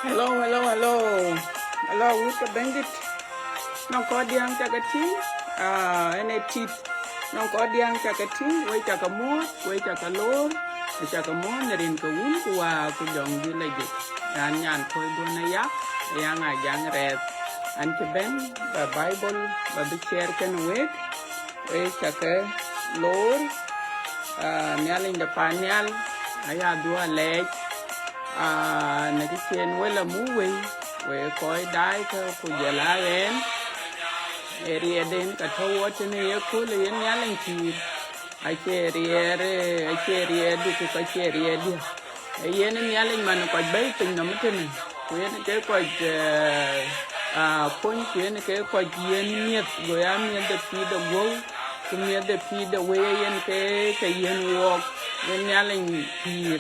Hello, hello, hello. Hello, who's the bandit? No cordian chakati. Ene tit. No cordian chakati. We chakamu, we chakalor, we chakamu, nerin kawun, wa kujong village. Yan koi dona yak, yang ajang red. Anche ben, the Bible, the share can wait. We chaka lor, nyaling the panyal, aya dua leg. Na cái trên với là mũ quỳ về coi đái cái của giờ lá lên area đến cả thâu trên này cứ liền nhá lên chi ai chơi area đi cái chơi area đi ai yên nhá lên mà nó coi bay từng nằm trên này quên cái coi phun quên cái coi yên nhiệt rồi nhiệt để phi được gấu cũng nhiệt để phi được quê yên cái yên walk yên nhá lên chi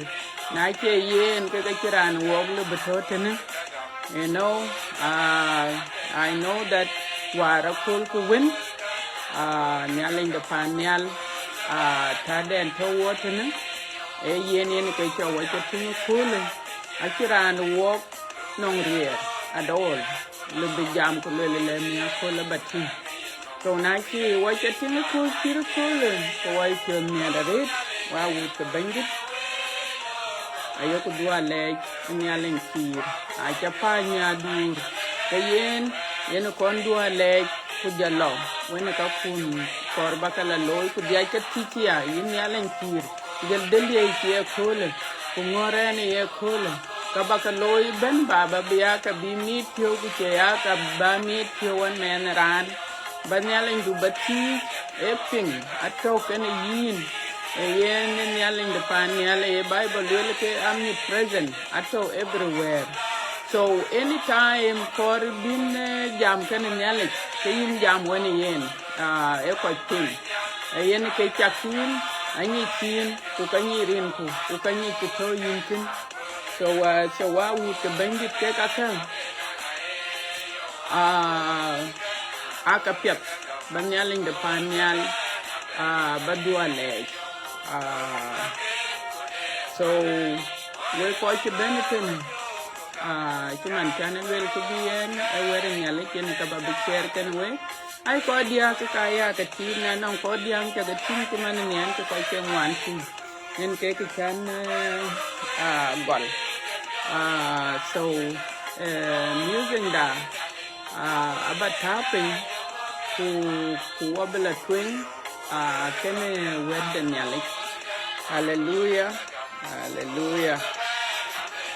na che yen ke kiran wog le betoten you know I know that wara kul ku win nyaling de pan nyal ta den to woten yen ke cho wa che tin kul a kiran wog nong rier adol le be jam ko le mi ko le bati so na ki wa che tin kul ko wa che mi da ret wa wu te bandit ayoko dua leg nyaleng kir acha pa nya dur kayen yen kon dua leg ku jalo wena ka kun kor bakala loy ku dia ka tikia yen nyaleng kir gel delie ki e kole ku ngore ne e kole ka bakaloy ben baba biya ka bi mi tio ku che ya ka ba mi tio wan men ran ba nyaleng du bati e ping atok ne yin yen nyaling the pan nyale Bible really omnipresent ato everywhere so anytime for bin jam kan nyale yin jam wani yen e ko tin yen ke chakin ani tin ku kanyi rin ku kanyi ku to yin tin so wa wu te bandit ke ka kan aka piath ban nyaling the pan nyal badua leg so we ko ci benefit ci man tan wel ko bien e were nyale ken ka ba bi share ken we ai ko dia ka ya ka tin na non ko dia ka ga tin ci man nyen ko ci wan tin en ke ki kan gol so using da about tapping ku wabla twin kene wedden nyale hallelujah hallelujah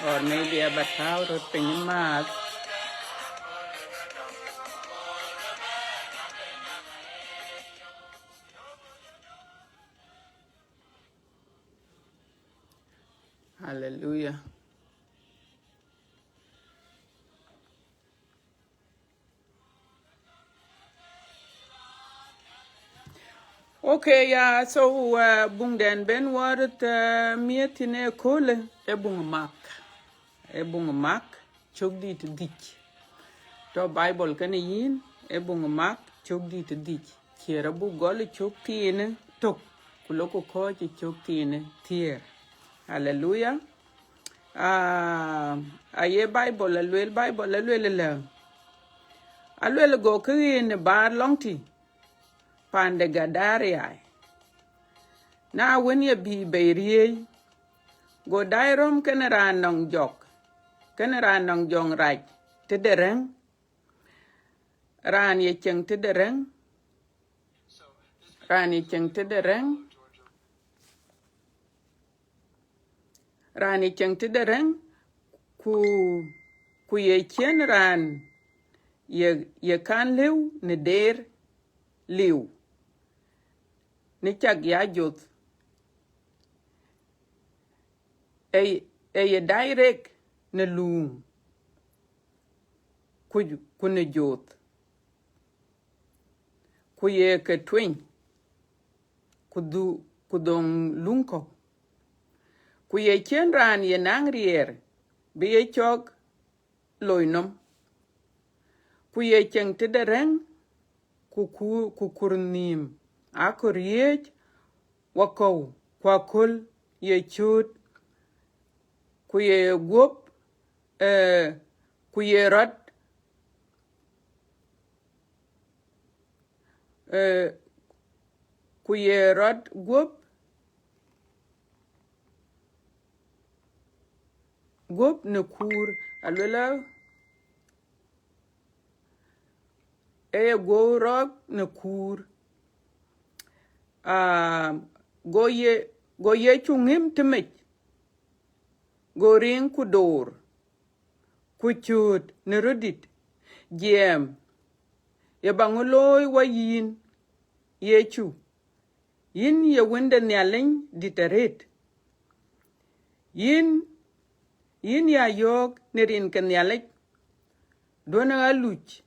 or maybe about how to ping mat hallelujah okay so bung den ben warat mietine kole e bung mak chogdi to dik to bible kan yin e bung mak chogdi to dik chera bu gol chogtine tok kuloko ko chi chogtine tier hallelujah aye bible alwel go kine bar longti pande gadaria na wen ye bi berie go dairom kenera nong jok kenera nong jong raj te dereng ran ye cheng te dereng ran ye cheng te dereng ran ye cheng te dereng ku ye chen ran ye kan lew ne der lew ne chak ya jot ye direct ne lum ku ne jot ku ye ke twin ku dong lunko ku ye chen ran ye nang rier bi ye chok loinom ku ye cheng te dereng ku kurnim akoriech wako kwa kul ye chut ku ye guop kuyerat kuyerat guop ne kur alwela go rok ne kur go ye chungim temech go ring kudor kuchut ne rodit jem ye bangoloy wa yin yechu yin ye wende nyaleng ditaret yin ya yok nerin kan nyalek dona aluch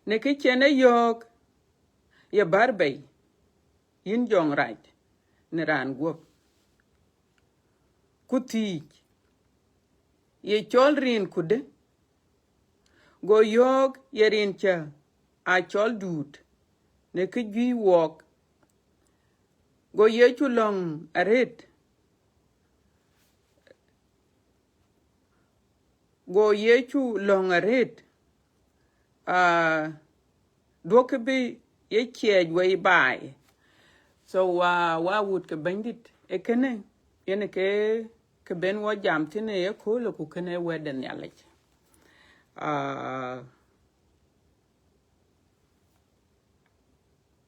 ne ke chene yok ye barbay yin jong raj ne ran guop kuthi ye chol rin kude go yok ye rin cha a chol dut ne ke gi wok go ye chulong aret go ye chulong aret doke be ye kiej way by so wa would ke bandit ekene yene ke ben wa jam tine ye ko lo ku kene weden yalech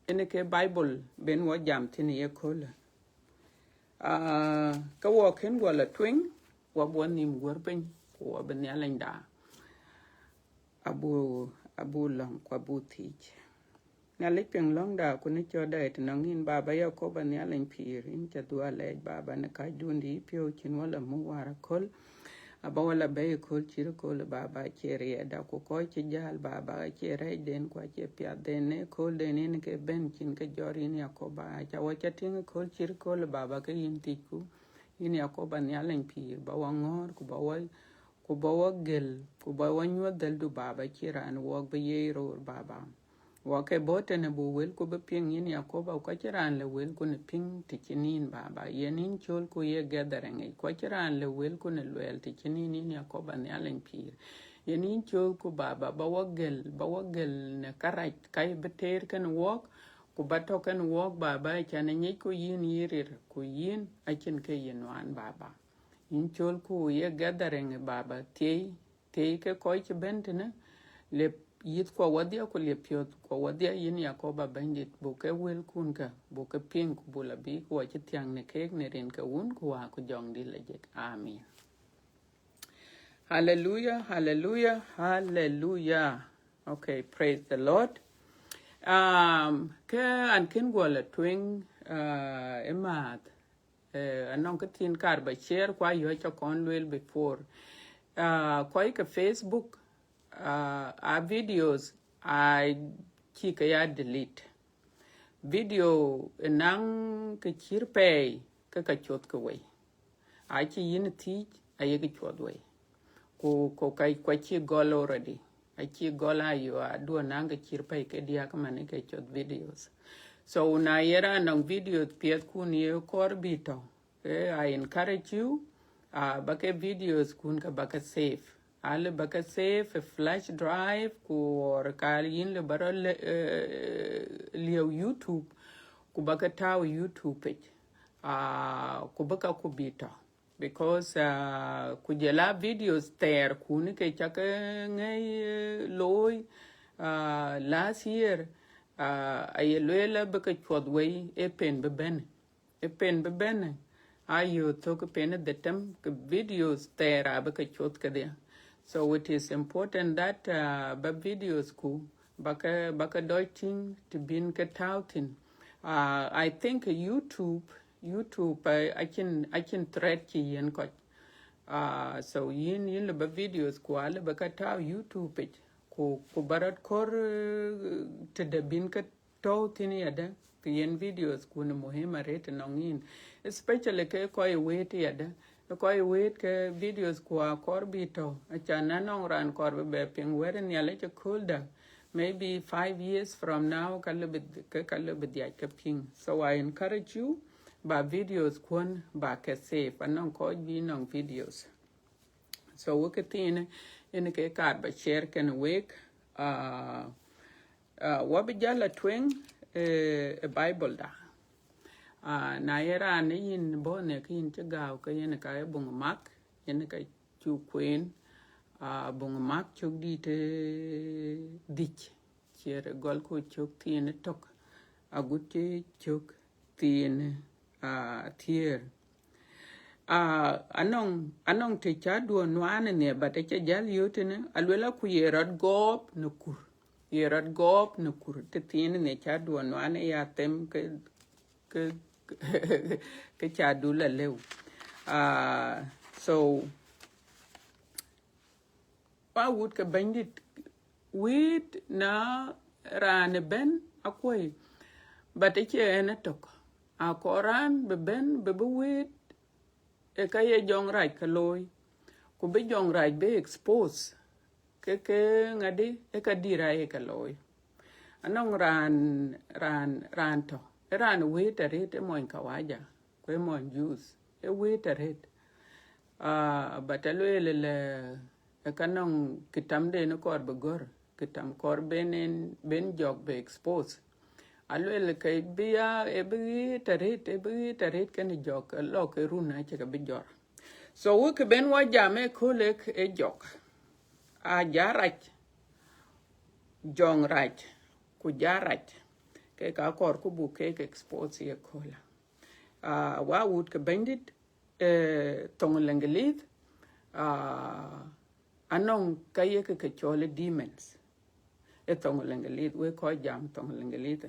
ene ke bible ben wa jam tine ye ko lo ka wo ken wala twing wa bonim gorben ko ben yalenda abu long kwa butich na lepeng long da ko ne choda et nangin baba ya ko ban ya len pir in cha dua le baba ne ka dundi pio chin wala mu wara kol aba wala be kol chir kol baba chere da ko che jal baba chere den kwa che pia den ne kol den ne ke ben chin ke jori ni ko ba cha wa cha ting kol chir kol baba ke yin tiku in ya ko ban ya len pir ba wa ngor ku ba wa gel ku ba wa nyu dal du baba kiran wo be ye ro baba wa ke bote ne bu wel ku be ping yin ya ko ba ko kiran le wel ku ne ping tikinin baba yenin chol ku ye gathering ko kiran le wel ku ne wel tikinin yin ya ko ban ya len pir yenin chol ku baba ba wa gel ne karai kai beter kan wok ku bato kan wok baba chane ni ku yin yirir ku yin akin ke yin wan baba in chol ku ye gathering baba te ke koi che bentene le yit kwa wadia ku le piot kwa wadia yin ya ko ba bandit bu ke wel kun ka bu ke ping ku bula bi ku che tiang ne kek ne ren ka un ku wa ku jong di le jek amen hallelujah okay praise the lord ke an ken gola twing emat anong ka tin kar ba share kwa yo cha kon lwel before kwa ka facebook our videos I ki ka ya delete video nang ka chirpe ka chot ka we a chi yin ti a ye ka chot we ko kai kwa chi gol already a chi gola yo do nang ka chirpe ka dia ka man ka chot videos so na yera nang video piath kun ye kor bito I encourage you baka videos kun ka baka save ale baka save a flash drive or kalin le baro leo YouTube ku baka taw YouTube page ku baka ku bito because ku jela videos ter kun ke chaka ngai loy last year ay lela baka chodway e pen beben ayo to ko pen the tem videos ter baka chod ka dia so it is important that ba videos ku baka doiting to bin ka tautin I think YouTube I can thread ki yen ko so yin le ba videos ku ale baka taw YouTube page ku barat kor te de bin ka tautin yada yen videos ku no muhima rete nongin especially ke ko wait yada ko wait ke videos ku kor bito achana nong ran kor be ping weren yale che kulda maybe 5 years from now kalubid ya ka ping so I encourage you ba videos kun ba ka save anong ko bi nong videos so we ke tin in ke kar ba share ken week wa bi jala twing bible da na era ne yin bo ne kin te ga ka yin ka bung mak yin ka chu queen bung mak chu di te dich chere gol ko chuk tin tok aguti chuk tin tier anong te cha do nwane ne ba te cha jal yotene alwela ku yerad gop no kur yerad gop no kur te tin ne cha do nwane ya tem ke ke cha du la lew so pa would ka bandit wit na ran ben akoy ba te che ene tok a koran be ben be wit e ka ye jong raj ka loy ku be jong raj be expose ke ngadi e ka dira e ka loy anong ran to ran we tare te mon kawaja ko mon juice e we tare batalwe le e kanong kitam de no kor be gor kitam kor ben jog be expose alwele kay biya e bi tarit ken jok lo ke runa che ka bi jor so we ke ben wa jame kolek e jok a jarach jong rach ku jarach ke ka kor ku bu ke expose ye kola wa would ke bandit tong lengelit anong kaye ke chole demons e tong lengelit we ko jam tong lengelit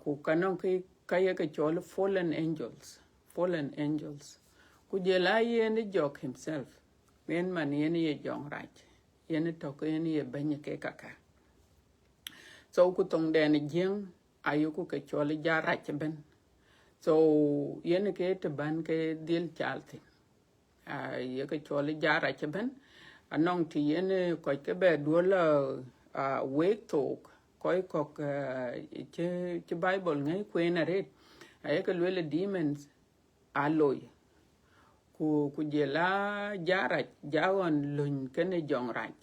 ku kanong kaya ka chol fallen angels ku jela yen jok himself yen man yen ye jong rach yen to ko yen ye banye ke kaka so ku tong den jing ayu ku ke chol ja rach ben so yen ke te ban ke dil chalti ye ke chol ja rach ben anong ti yen ko ke be dola wake talk koi kok che bible ngai kwena red ay ka lwele demons aloy ku jela jarach jawon lun kene jong rach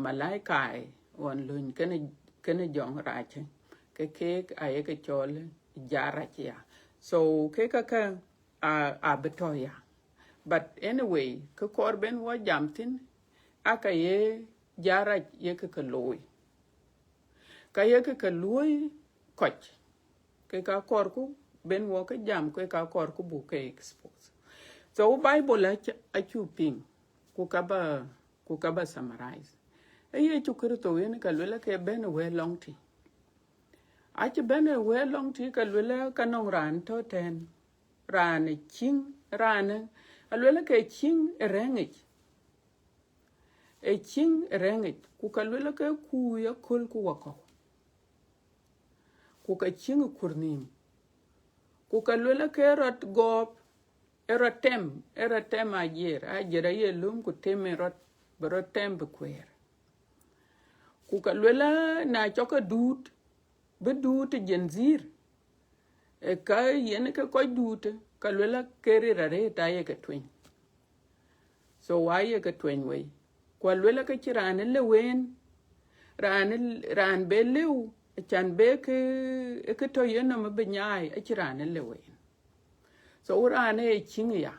malaika won lun kene jong rach ke ay ka chol jarach ya so ke ka betoya but anyway ke korben wo jamtin aka ye jarach ye ka loy kaya ke luoy koch ke ka korku ben wo ke jam ke ka korku bu ke expose so bible a chuping ku ka ba summarize e ye chukrito yen ka lele ke ben we long ti a che ben we long ti ka lele ka nong ran to ten ran ching ran a lele ke ching rengich e ching rengich ku ka lele ke ku ya kol ku wako ku ka ching kurnim ku ka lwela ke rot gop erotem ajera ye lum ku teme rot tem be kwer ku ka lwela na choka dut be dut jenzir e ka yen ke ko dut ka lwela ke rare ta ye ke twin so wa ye ke twin we ku lwela ke chirane le wen ran be lew chan be ke to yen no be nyai a chirane le wen so urane e chingya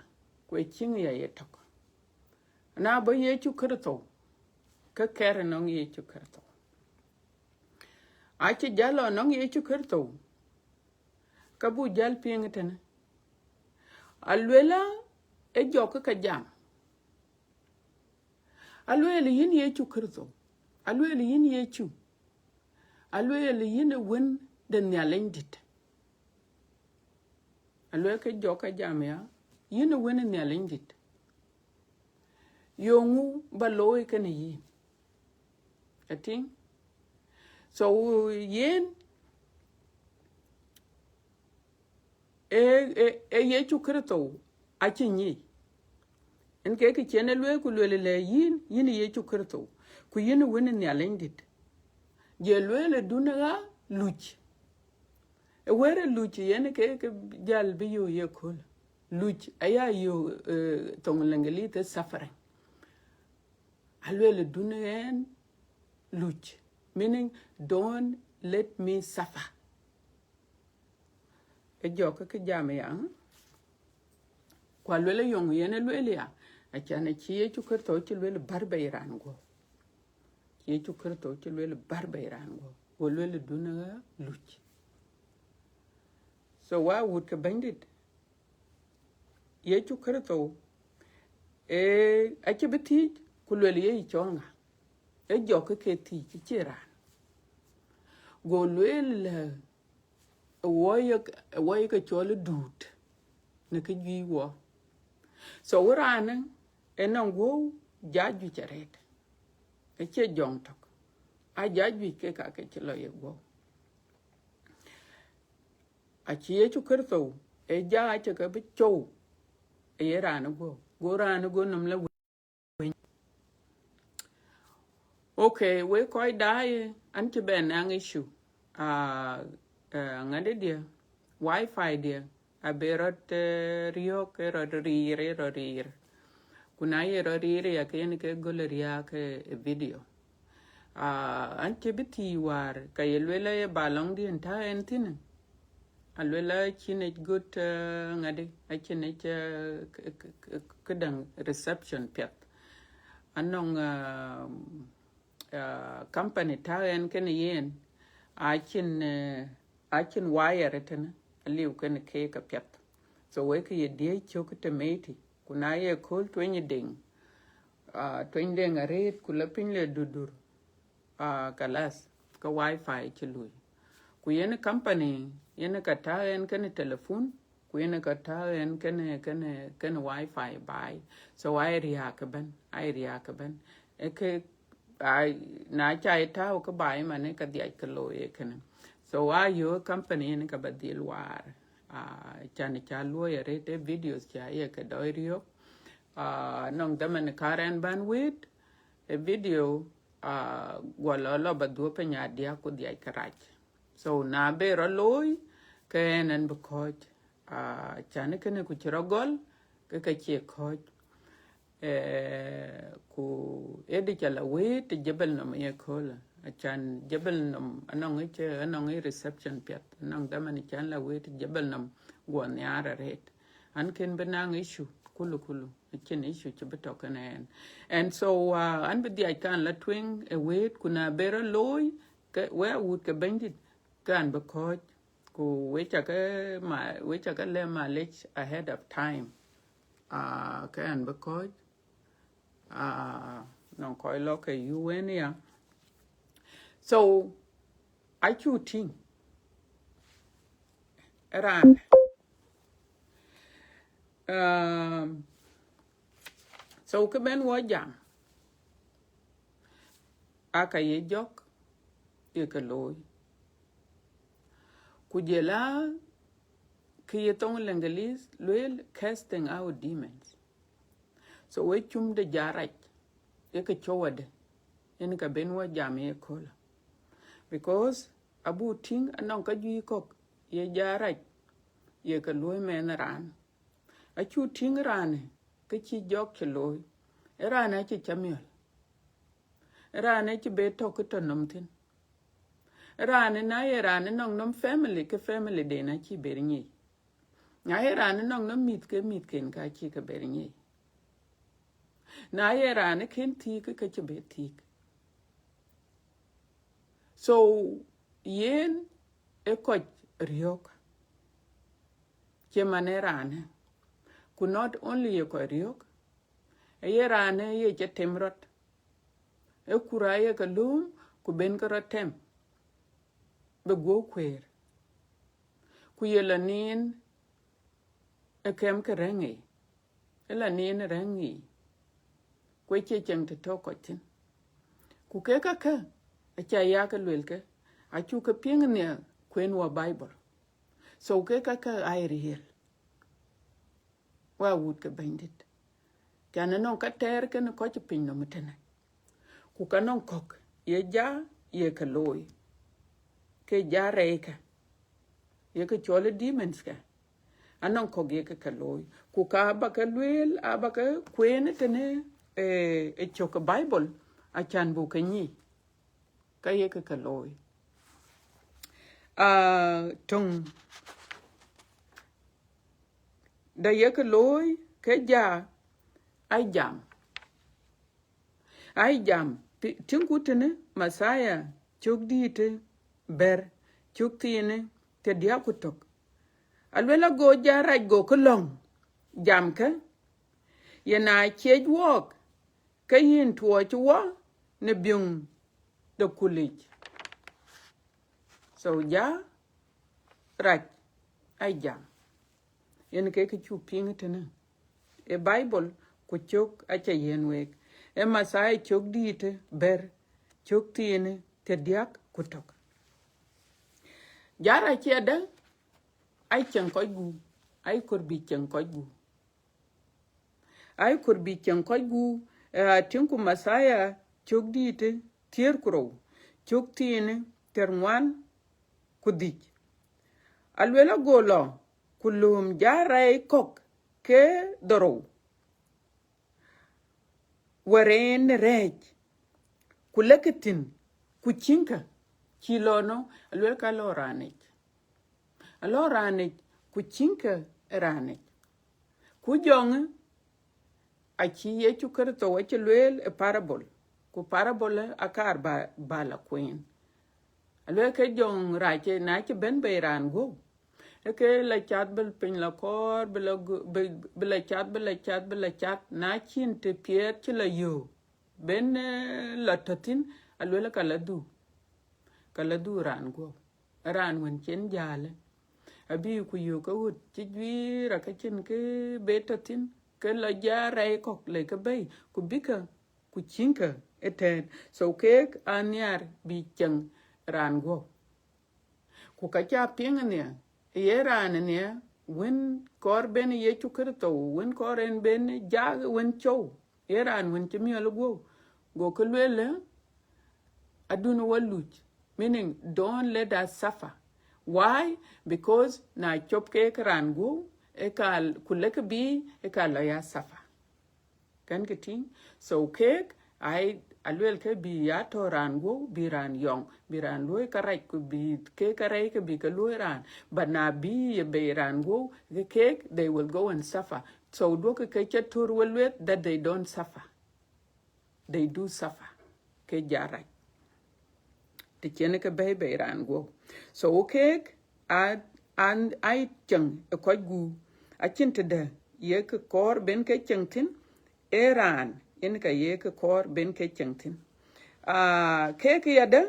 ku chingya ye tok na bo ye chu krto ka ker no ye chu krto a chi jalo no ye chu krto ka bu jal pingten alwela e jok ka jam alwela yin ye chu krto alwela yin ye chu alwela yin wen de nyalendit alwela ke joka jam ya yin wen nyalendit yongu baloy kan yin ating so yen e ye chu krto a chinyi en ke chene lwe ku le yin ye chu krto ku yin wen nyalendit je lwe dunaga luch e were luch yen ke jal bi yo ye kol luch aya yo tong lengeli te suffering alwele dunen luch meaning don't let me suffer e joka ke jame ya kwa lwele yong yene lwele ya achane chiye chukerto chi lwele barbe iran go chiye chukerto chi lwele barbe iran go lwele duna luch so why would ka bandit ye chukerto achibeti kulwele ye ichonga e joka ke ti chiran go lwele woy ka chole dut ne ke jiwo so urane enango jaju charet che jong tok a jaju ke ka ke chlo ye go a chie chu kerto e ja che ka bi chow e rane go rane go nam la okay we koi dai an che ben ang issue ngade dia wifi dia aberot rio ke rorir kuna ye rorir ya ke ne ke goleria ke video anche biti war ka yelwela ye balong di enta entin alwela chine good ngade achine kedang reception pet anong company ta en ken yen achin wire ten aliu ken ke ka pet so we ke ye die chok temeti kuna ye kol 20 ding 20 ding are kula pinle dudur kalas ka wifi chilui ku yene company yene ka ta en ken telephone ku yene ka ta en ken wifi bai so ai ria ka ban ke ai na chai ta ka bai mane ka dia ka lo ye ken so yo company yene ka badil war chani cha lo ye rete videos cha ye ka doirio nong daman karen bandwidth a video gwala lo badu penya dia ku dia karach so na be ro loy kenen bukoj chani kene ku chirogol ke ka che koj ku edi chala wit jebel no me kola chan jebel no anong reception pet anong daman chan la wit jebel no gwon yara ret an ken benang issue kulu chen issue chibeto kanen and so an be dia kan la twing a wait kuna bero loy ke where would ka bandit kan bukoj ku wecha ka le malech ahead of time kan bukoj non koi lo ke UN ya so I shooting ran so ke ben wo jam aka ye jok ye ke loy ku jela ke ye tong lengelis loyal casting out demons so we chum de jarak ye ke chowade yen ka ben wo jam ye kola because abu ting anong ka ji kok ye jarak ye ka loy men ran a chu ting ran ke chi jok ke loy ran a chi chamiol ran a chi beto ko tonom tin ran na ye ran nong nom family ke family de na chi bernyi na ye ran nong nom mit ken ka chi ka bernyi na ye ran ken ti ke chi beti so yen e ko riok ke manerane ku not only ye ko riok e ye rane ye je temrot e kuraye ka lum ku ben ka rotem be go kwer ku ye lanin e kem ka rengi e lanin rengi ku che cheng to ko tin ku ke ka a cha ya ka lwel ke a chu ka ping ne kwen wa bible so ke ka ai real wa would ka bandit kana non ka ter ke no ko pin no mutene ku ka non kok ye ja ye ka loy ke ja re ka ye ka chole demons ka anon ko ge ka loy ku ka ba ka lwel a ba ka kwen tene chok bible a chan bu ka ni ka ye ka loy tung da ye ka loy ka ja ai jam tingu tene masaya chok dite ber chok tine te dia kutok alwela go jaraj go kolong jam ka yana chej wok ka yin tuo chwa ne byung de kulich so ja raj ai jam yen ke chu ping tene e bible ku chok acha yen wek e masai chok dite ber chok tine te diak kutok jara cheda ai chen ko gu ai kur bi chen ko gu ai kur bi chen ko gu tinku masaya chok dite tier kro chok tine terwan kudich alwela golo kulum jara kok ke doro waren rej kuleketin kuchinka chilono alwel ka loranek kuchinka ranek kujong achi ye chukerto wache lwel e parable ku parable akar bala queen alwel ke jong rache na che ben beiran go ke la chat bel pin la kor bela chat na chin te piet che la yo ben la tatin alwela kala du ran go ran wen chen jale abi ku yo ka wut chi wi ra ka chin ke betatin ke la jara ko le ka bay ku bika ku chinka eten so ke anyar bi chang ran go ku ka cha ping ne yeran ne wen kor ben ye chukerto wen koren ben jag wen chow yeran wen chimiel go kulwele aduna waluch meaning don't let us suffer why because na chop ke rangu ekal kulek bi ekal ya suffer kan ketin so cake I alwel ke bi ya to rangu bi ran yong bi ran loy karai ku bi ke karai ke bi ke loy ran but na bi be rangu the cake they will go and suffer so do ke chatur welwet that they don't suffer they do suffer ke jarai te chene ke be rangu so cake and I chang e ko gu a chinte de ye ke kor ben ke changtin eran in ka ye ke kor ben ke changtin ke yada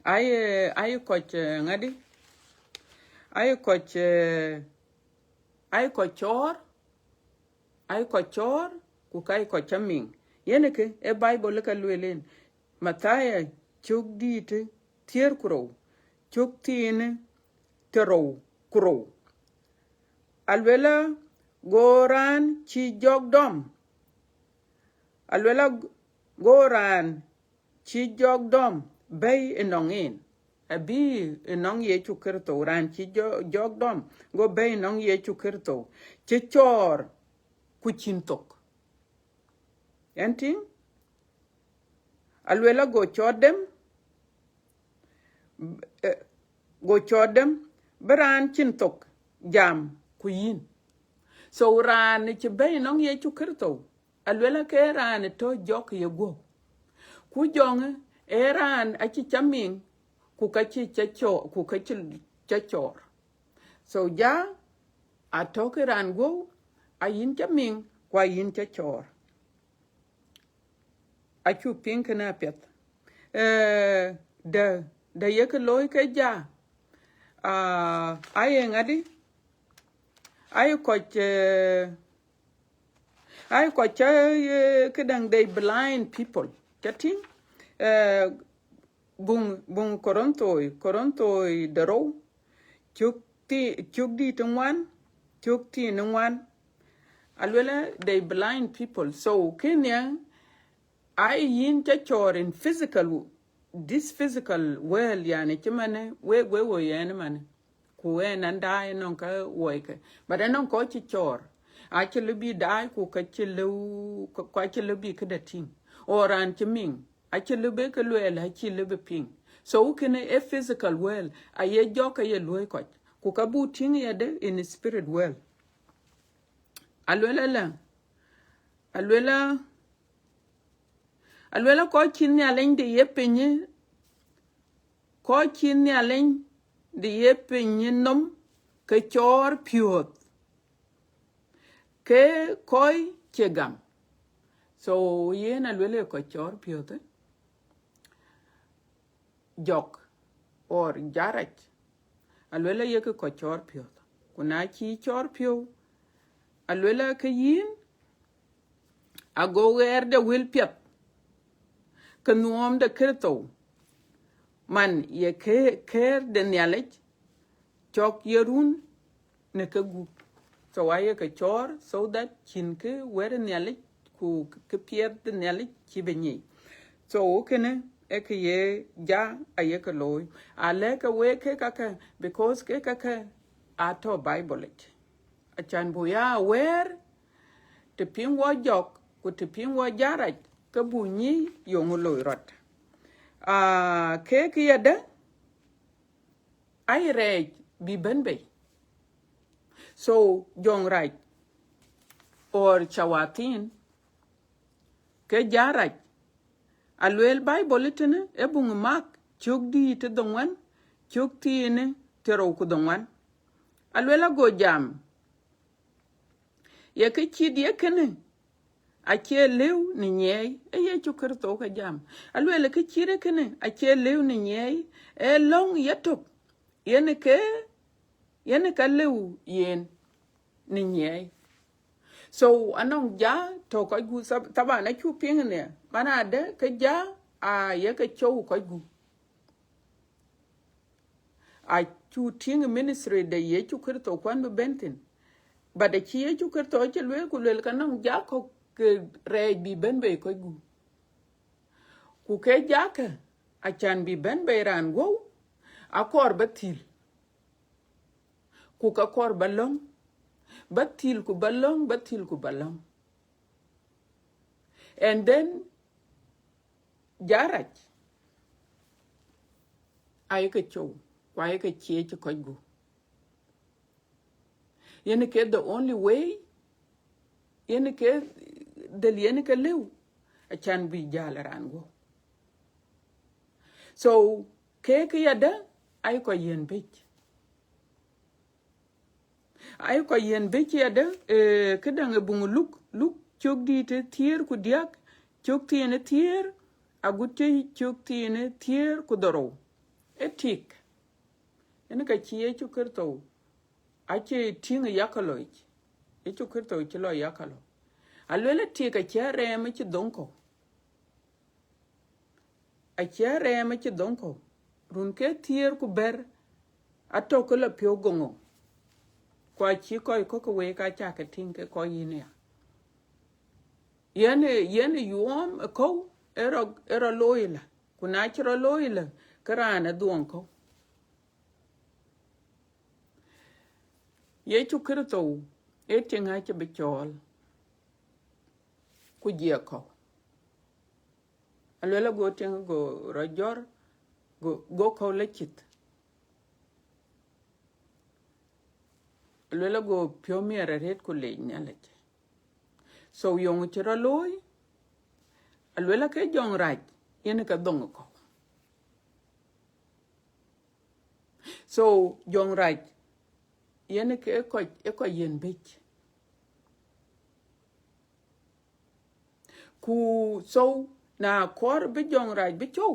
ay ko ngadi ay ko chor ku kai ko chaming yene ke e bible ka lwelen mataya chuk dite tier kro chuk tine tero kro alwela goran chi jogdom alwela goran chi jogdom bay enongin abi enong ye chukerto ran chi jogdom go bay enong ye chukerto chi chor kuchintok enting alwela go chodem bran chintok jam kuyin so ran chi bay enong ye chukerto alwela ke ran to jok ye go ku jong eran achi chaming ku kachi chachor so ja atoke ran go ayin chaming kwa yin chachor achu pink na pet da yek loy ke ja ay ngadi ay ko kedang they blind people chating bung korontoi daro chuk di tungwan chuk ti nungwan alwela they blind people so kenya I yin chachor in this physical world yani chimane we yani man ku nan dai non ka woike but non ko chi chor a chi lubi dai ku ka chi lu ko chi lubi ka da ting oran chi ming a chi lubi ka luel ha chi lubi ping so kene a physical well a ye joka ye loy ko ku ka bu ting ye de in spirit well alwela ko chin ne alen de ye penye ko chin ne alen de ye penye nom ke chor piot ke koi chegam so ye na alwela ko chor piot jok or jarat alwela ye ko chor piot kuna chi chor pio alwela ke yin ago wer de wil piet ke nuom de kerto man ye ke de nyalech chok yerun ne ke gu so aye ke chor so that chin ke wer nyalech ku ke piet de nyalech chi benyi so kene e ke ye ja aye ke loy ale ke we ke ka because ke ka ato bible a chan buya wer te pin wo jok ku te pin wo jaraj ke bunyi yong loy rot ke yada ai rej bi benbe so jong right or chawatin ke jaraj alwel bible tene e bung mak chuk di te dongwan chuk tine te ro ku dongwan alwela go jam ye ke chid ye kene ache lew ni nyei e ye chukar to ka jam alwela ke chire kene ache lew ni nyei e long yetok yene ka lew yen ni nyei so anong ja to ko gu taba na chu ping ne mana de ke ja a ye ke chow ko gu a chu ting ministry de ye chukar to kwan be bentin ba de chi ye chukar to che lwe ku lel kanong ja ko ke re bi ben be ko gu ku ke ja ke a chan bi ben be ran go a kor batil ku ka kor balong batil ku balong and then jaraj ay ke chow kwa ke chie ko gu yene ke the only way yene ke del yene ke lew a chan bi jala ran go so ke yada ay ko yen bech ay ko yen bech yada ke dang bungu luk chok di te tier ku diak chok tiene tier agutte chok tiene tier ku doro etik ene ka chie chukerto ache tinga yakaloy e chukerto chilo yakalo alwele tika chere me chi donko a chere me chi donko run ke tier ku ber atoko la pio gongo kwa chi ko we ka cha ka tinga ko yine yene yuom ko ero loila kuna chiro loila karana duonko ye chukerto e tinga che bechol ku jieko alwela go tinga go rajor go ko lechit alwela go piomiere ret ku le nyalete so yong chiro loy alwela ke jong raj yene ka dong ko so jong raj yene ke ko yen bech ku so na kor be jong raj be chow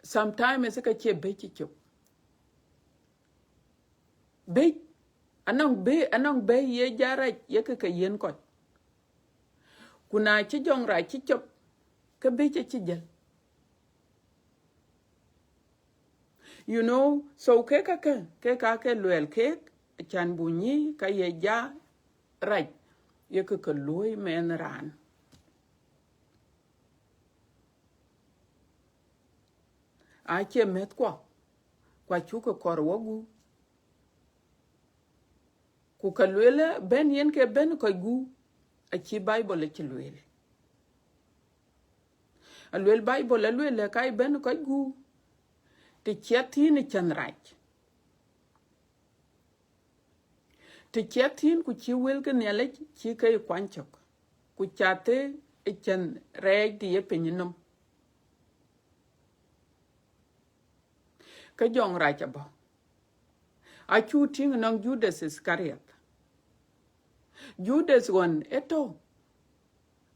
sometimes ka che bech chow be anong be ye jaraj ye ka yen ko kuna chi jong raj chi chop ka bech chi jel you know so ke ka luel ke chan bunyi ka ye ja raj ye ka loy men ran a che met kwa kwa chuko korwogu ku kalwele ben yen ke ben ko gu a chi bible chi lwele a lwel bible a lwele kai ben ko gu te chatin chan rach te chatin ku chi wel ke nele chi kai kwanchok ku chate e chan rach di ye pinyinom ka jong rach abo a chu ting nong Judas Iscariot Judas won eto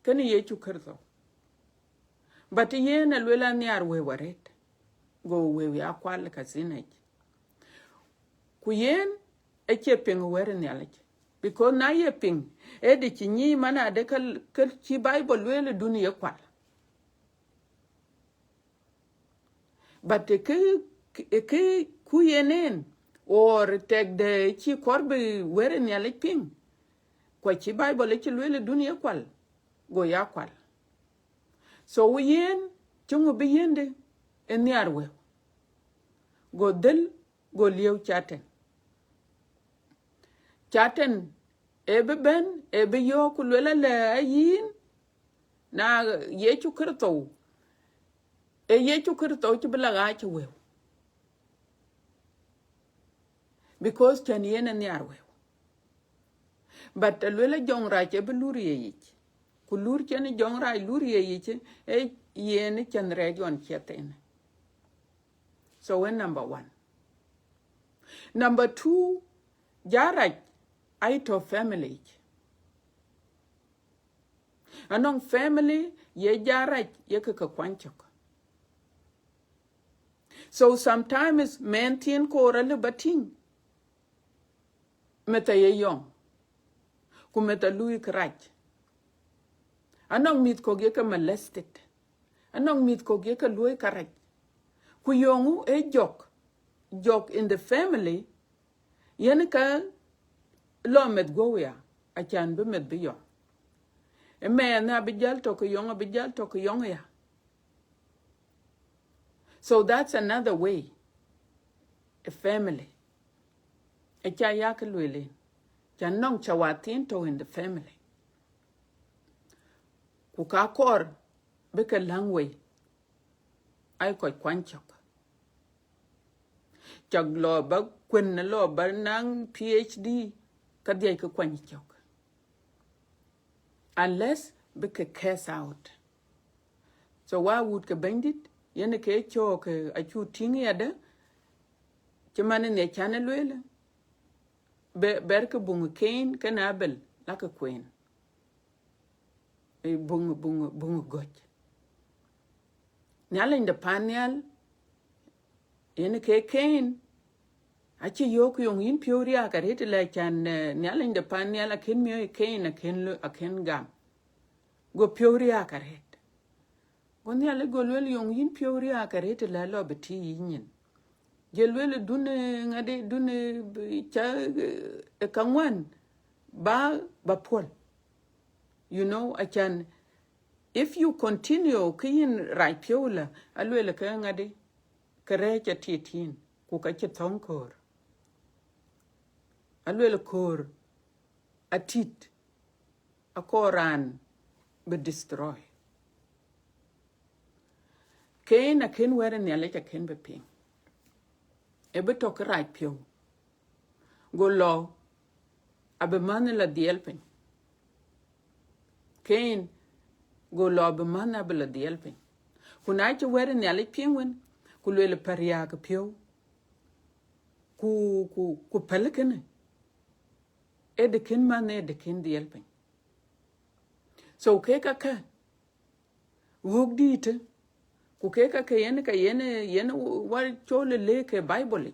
kani Yesu Kristo but yen alwela niar we waret go we ya kwal kasinaj ku yen eche ping wer ni alaj because na ye ping e de chinyi mana de kal chi bible wele duniya kwal but ke ku yenen or tek de chi korbe wer ni alaj ping kwa chi bible chi wele duniya kwal go ya kwal so we yen chungu bi yende en niar we go del go lieu chaten ebe ben ebe yo kulwela le yin na Yesu Kristo e Yesu Kristo ti belaga chi we because chan yen en niar we but lwela jong ra che beluri yi kulur chen jong ra luri yi e yen chan re jon chaten so when number 1 number 2 jaraj aito family anong family ye jaraj ye ka kwanchok so sometimes men tien ko rale bating meta ye yong ku meta lui krach anong mit ko ge ka molested anong mit ko ge ka lui karaj ku yongu e jok in the family yen ka lo met goya a chan be met bi yo e me na bi jal to ko yong ya so that's another way a family e cha yak lwele chan nong chawatin to in the family ku ka kor be ka langwe ai ko kwanchok chag lo ba kwen lo ba nang PhD ka dia ka kwanchok unless be ka case out so why would ka bandit yene ke chok a chu tingi ada chimane ne chane lwele ber ka bungu kain kana bel la ka kwen e bungu goch nyala inda panyal yene ke kain achi yok yung in pioria ka rete la chan nyala inda panyal akin mi kain akin gam go pioria ka rete Gonya le golwel yung yin pioria ka rete la lo beti yin gelwel dune ngade dune cha e kangwan ba pol you know achan if you continue kin right piola alwel ka ngade kare cha titin ku ka cha thonkor alwel kor atit akoran be destroy Kain a ken were ni ale ken be ping. Ebe tok right pio. Go lo abe man la dielpen. Kain go lo abe man abe la dielpen. Kuna che were ni ale pingwen ku le paria ka pio. Ku pelekene. E de ken man e de ken dielpen. So ke ka wug dite ku ke ka yene war chole le ke bible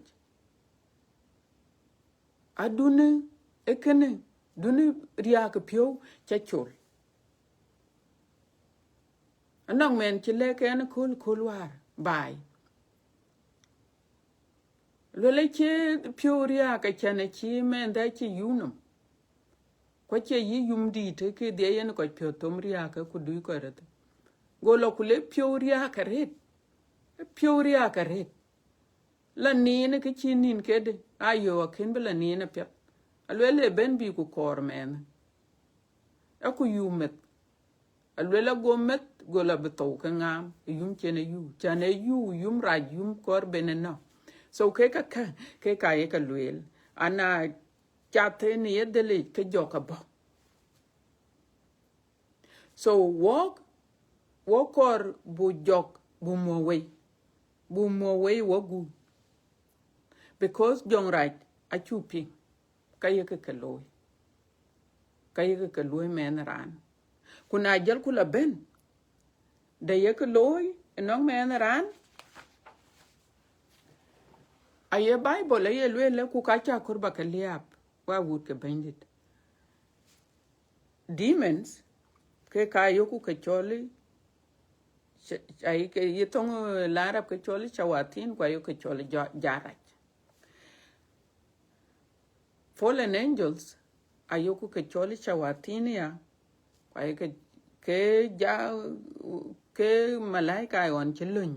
adune ekene dune ria ka pio cha chol anong men chile ke ne kul war bai le che pio ria ka chane chi men da chi yunum ko che yi yum di te ke de yene ko pio tom ria ka ku du ko ret go lo ku le pio ria ka ret la nina ke chinin kede ayo ken bela nina pet alwele ben bi ku kor men aku yumet alwele gomet gola beto ka ngam yum chene yu chane yum raj yum kor beneno so ke ka ye ka lwel ana chate ni yedele ke joka bo so walk or bu jok bu mo way wogu because jong right a chupi kaye ke loy men ran kuna jel kula ben de ye ke loy enong men ran aye bible aye lwele ku ka cha kurba ke liap wa wut ke bendit demons ke kayo ku ke choli ay ke yitong larab ke choli chawatin kwa yo ke choli jarach fallen angels ayoku ke choli chawatin ya kwa yo ke malaika on chilun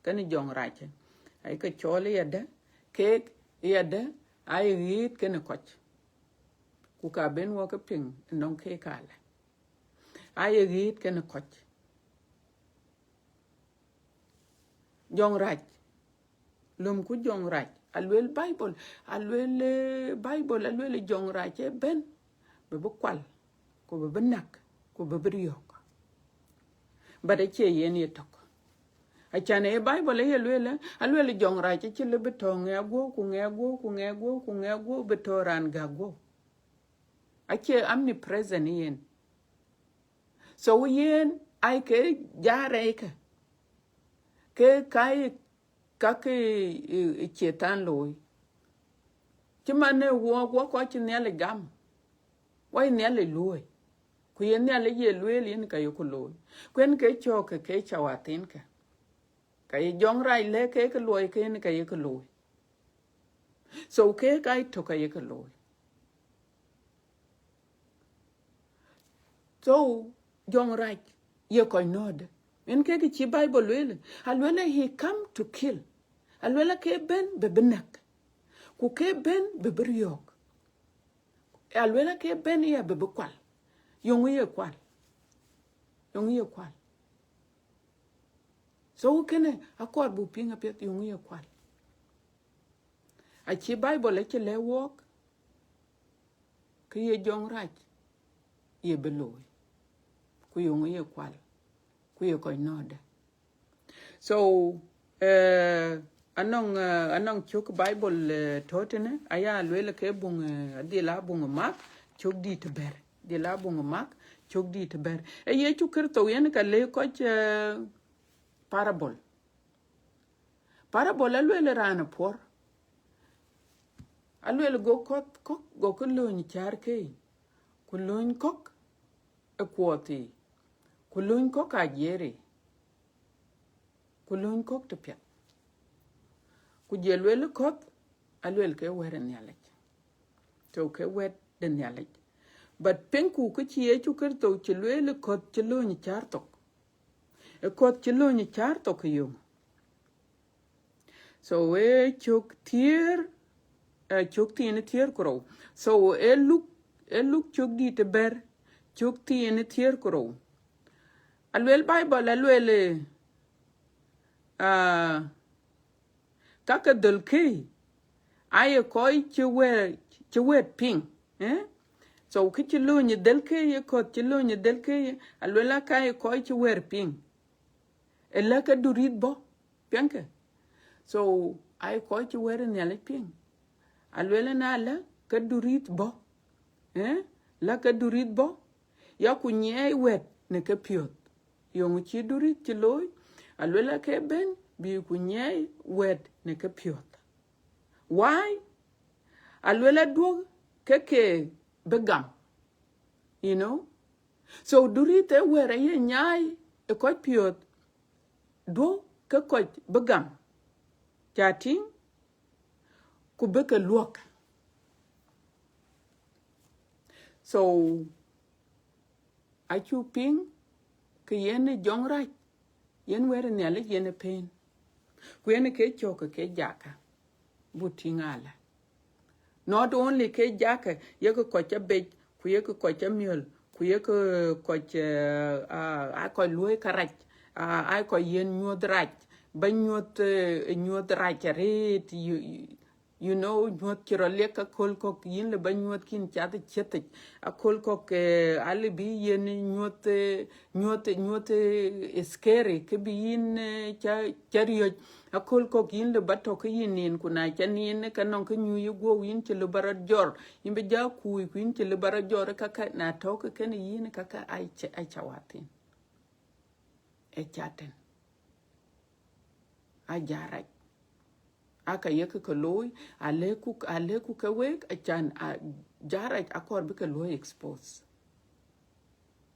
kan jong rache ay ke choli yada ke yada ay rit ken koch ku ka ben wo ke ping non ke kala ay rit ken koch jong rach lum ku jong rach alwel bible alwel jong rach ben be bu kwal ko be benak ko be briok bada che yen yetok a chane bible alwel jong rach che le betong ego ku ngego betoran gago a che omnipresent yen so yen ai ke jare ke kai các cái chia tan lối chứ mà nếu wo có chuyện này là gam quay này là lối quyền này là gì lối liền cái yêu lối quyền cái cho cái chào tin cái dòng rai lẽ cái lối cái yêu lối so cái to cái yêu lối so dòng rai yêu coi nod en ke chi bible lele alwela he come to kill alwela ke ben be benak ku ke ben be briok alwela ke ben ya be kwal yongu ye kwal so kene akor bu pinga pet yongu ye kwal a chi bible ke le wok ke ye jong rach ye beloy ku yongu ye kwal ku ye koy node so anong chuk bible totene aya lwele ke bung adila bung mak chuk di tber dila bung mak chuk di tber e ye chukir to yen ka le ko parabol lwele rana por alwele go ko lony char ke ku lony kok e kwoti ku lony kok ajere ku lony kok te pet ku jelwele kot alwele ke were nyalek to ke wet den nyalek but penku ku chie chukir to chlwele kot chlony chartok e kot chlony chartok yo so we chuk tier chuk tiene tier kro so e look chuk di te ber chuk tiene tier kro alwele bible alwele kaka dulki aye koi chwe ping so kichilo ni delke ye ko chilo ni delke alwela kai koi chwe ping elaka durit bo pianke so aye koi chwe ni ale ping alwela na la ka durit bo la ka durit bo ya kunye wet ne ka piot yong chi durit chiloy alwela ke ben bi kunye wet ne ka piot why alwela dog ke begam you know so durite were ye nyai e ko piot do ke ko begam chating ku beke luok so achu ping ke yene jongraj yen were ne ale yene pain Kuyene ke choke ke jaka butingala. Not only ke jaka yeko kocha bej kuyeko kocha miol kuyeko kocha a ko loy karach a ko yen nyodrach ba nyot rach ret you know nyot kirole ka kol ko yin le ba nyot kin chat chet a kol ko ke ali bi yen nyot scary ke bi yin cha chario a kol ko yin le ba to ke yin kuna chanin ka non ke nyu yugo yin che le barat jor yin be ja ku yin che le barat jor ka ka na to ke ken yin ka ka ai chawatin e chaten a jarak aka yeke ka loy aleku ka wek a chan a jarak akor bi ka loy expose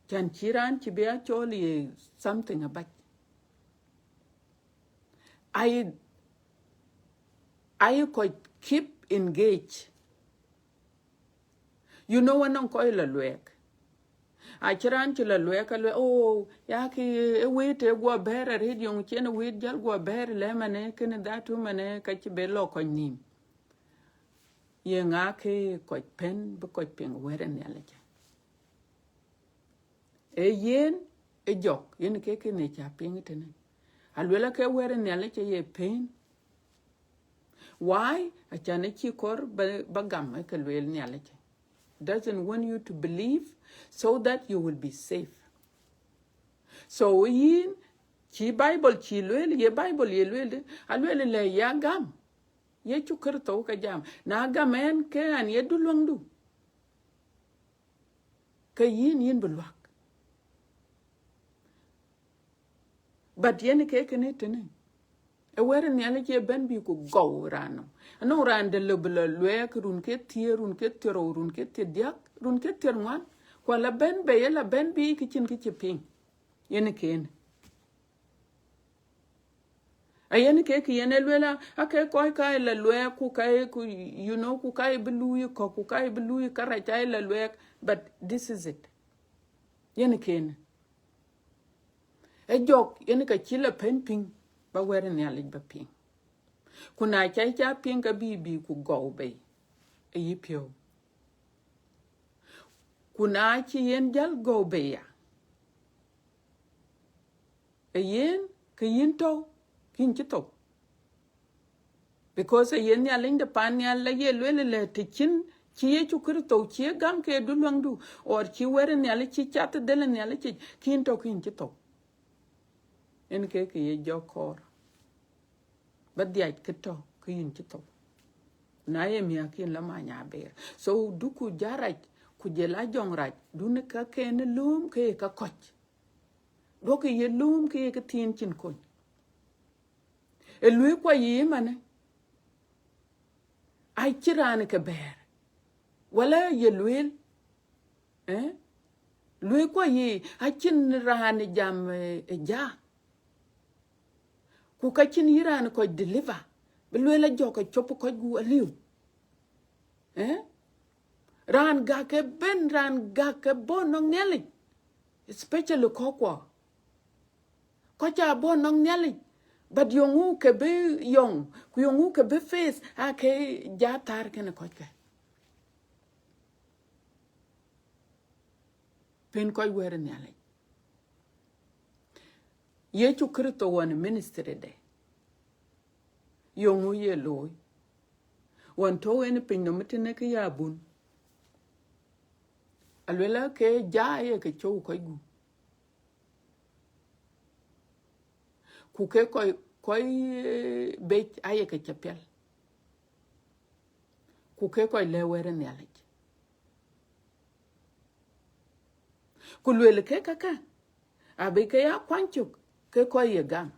chan chiran chi be actually something about I could keep engaged. You know when I'm call la lwek a chiran chi la lwek le oh ya ki wait e go bere radio chen wait jal go bere le mane ken datu mane ka chi be lo ko nim ye nga ke ko pen bu ko pen were ne la ja e yen e jok yen ke ne cha ping tene alwela ke were ne la che ye pen why a chane chi kor ba gam ke lwel ne la che doesn't want you to believe so that you will be safe. So in chi Bible chi lwel ye Bible ye lwel alwel le ya gam ye chukar to ka jam na gam en ke an ye dulwandu ka yin bulwak but yen ke ne tene e wer ne ale ke ben bi ko go rano no ran de le lwek run ke tier run ke tero run ke te diak run ke terman ko la ben be la ben bi ki chin ki chiping yen ken ayen ke yen lwela ake ko ka la lwek ku kai ku you know ku kai blu ko ku kai blu ka ra chai la lwek but this is it yen ken e jok yen ka chila ping ba wer ne ale ba ping kuna chai cha ping ka bi ku go be e yipyo kuna chi yen jal go be ya e yen ke yin to kin chi to because yen ya ling de pan ya la ye le te chin chi ye chu kir to chi gam ke du long du or chi wer ne ale chi chat de le ne ale chi kin chi to en ke ye jokor ba dia ke to kin chi to na ye mi akin la ma nya ber so du ku jaraj ku je la jong raj du ne ka ken lum ke ka koch do ke ye lum ke ka tin chin ko e lui kwa yi mane ai chiran ke ber wala ye luil lui kwa yi a chin ran jam ja ku ka chin yiran ko deliver be lui la joka chop ko gu aliu ran ga ke ben ran ga ke bon ngeli especially ko cha bon ngeli but yongu ke be yong ku yongu ke be face a ke ja tar ke ne ko ke pen ko wer ne ale ye chu krito won ministry de yongu ye loy won to en pin no mitene ke ya bun alwela ke ja ye ke chou ko gu ku ke ko be aye ke chapel ku ke ko le wer ne ale ku lwele ke kaka abe ke ya kwanchuk ke ko ye gam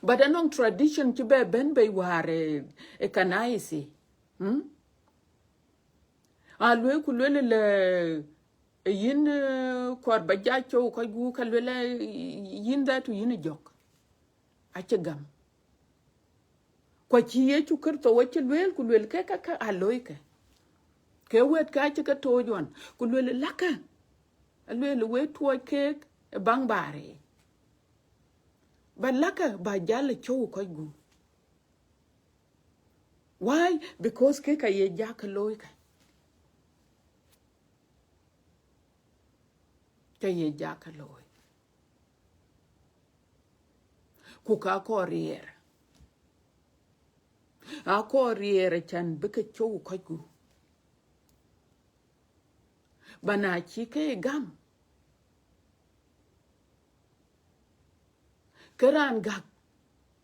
but anong tradition to be ben be ware e kanaisi alwe ku lwele le yin kor ba ja cho ko gu ka lwele yin da tu yin jok a che gam ko chi ye chu kir to wache lwel ku lwele ke kaka aloy ke wet ka che ka to jon ku lwele laka alwele we to ke bang bare But laka ba jala chow ko gu. Why? Because ke ka ye jaka loy ka. Ka ye jaka loy. Kuka ko rier. A ko rier chan bika chow ko gu. Bana chi ke gam. Keran gak.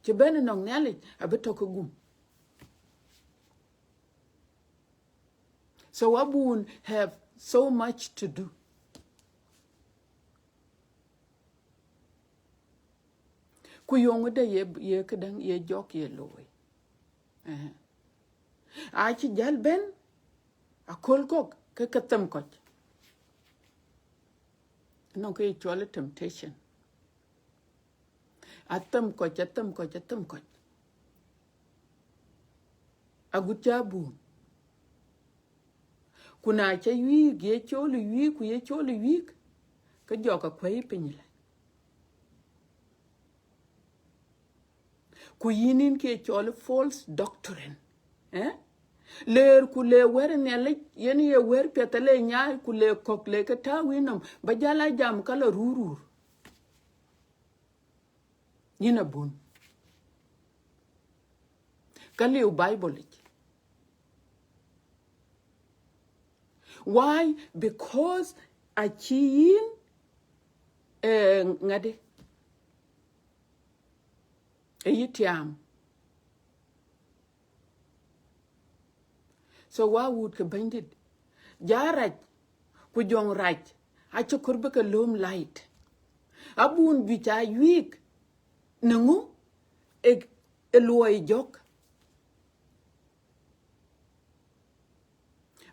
Chibene nong nyali abeto ko gum. So Abun have so much to do. Kuyong de ye kedang ye jok ye loy. Achi jal ben a kol kok ke katam koch. No ke chole temptation. Atam koch. Aguchabu. Kuna cha yu ye chole yu ku ye chole yu. Ka joka kwai pinyla. Ku yinin ke chole false doctrine. Ler ku le wer ne yen ye wer petale nya ku le kok le ka ta winom ba jala jam kala rurur. Yina bun. Kali u Bible. Why? Because a chiin ngade yitiam. So why would ke bandit? Jaraj ku jong raj a chokurbe ke lom light. Abun bicha yuik nangu eluoi jok.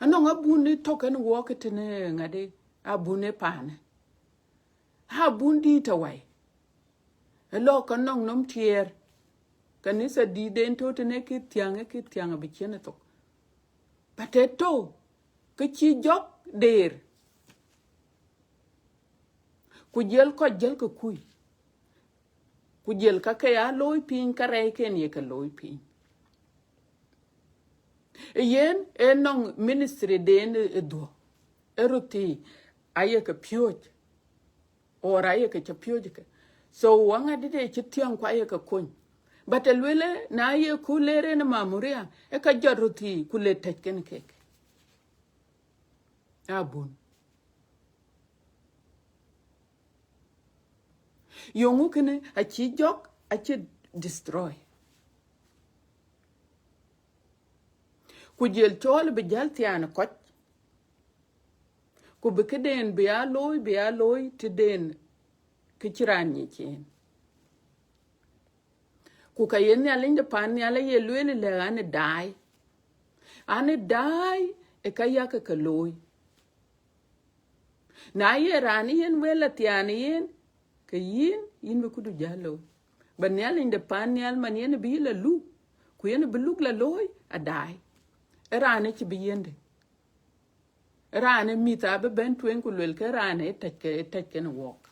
Anong abun ni token walk it ne ngade abune pane. Ha bun di tawai. Elo kanong nom tier. Kanisa di den to tene ki tiang bichene to. Pateto ke chi jok der. Ku jel ko jel ko kui. Ku jel ka ya loy pin ka re ken ye ka loy pin. Yen enong ministry den do. Eruti aye ka pyoj. Or aye ka pyoj ka. So wanga dide chitiang kwa aye ka kun. But elwele na aye kulere na mamuria e ka jaruti kule teken kek. Abun. Yongu kene a chi jok a chi destroy. Ku jel chol be jal tiana koch. Ku be keden be a loy te den kichiran ye chen. Ku ka yen ya linde pan ya le ye lwele le ane dai. Ane dai e ka yaka ka loy. Na ye rani yen wela tiana yen ka yin be kudu jalo. Ban ya linde pan ya man yen be la lu. Ku yen be luk la loy a dai. Rane chi be yende. Rane mita be ben twen ku lwel ke rane etake na walk.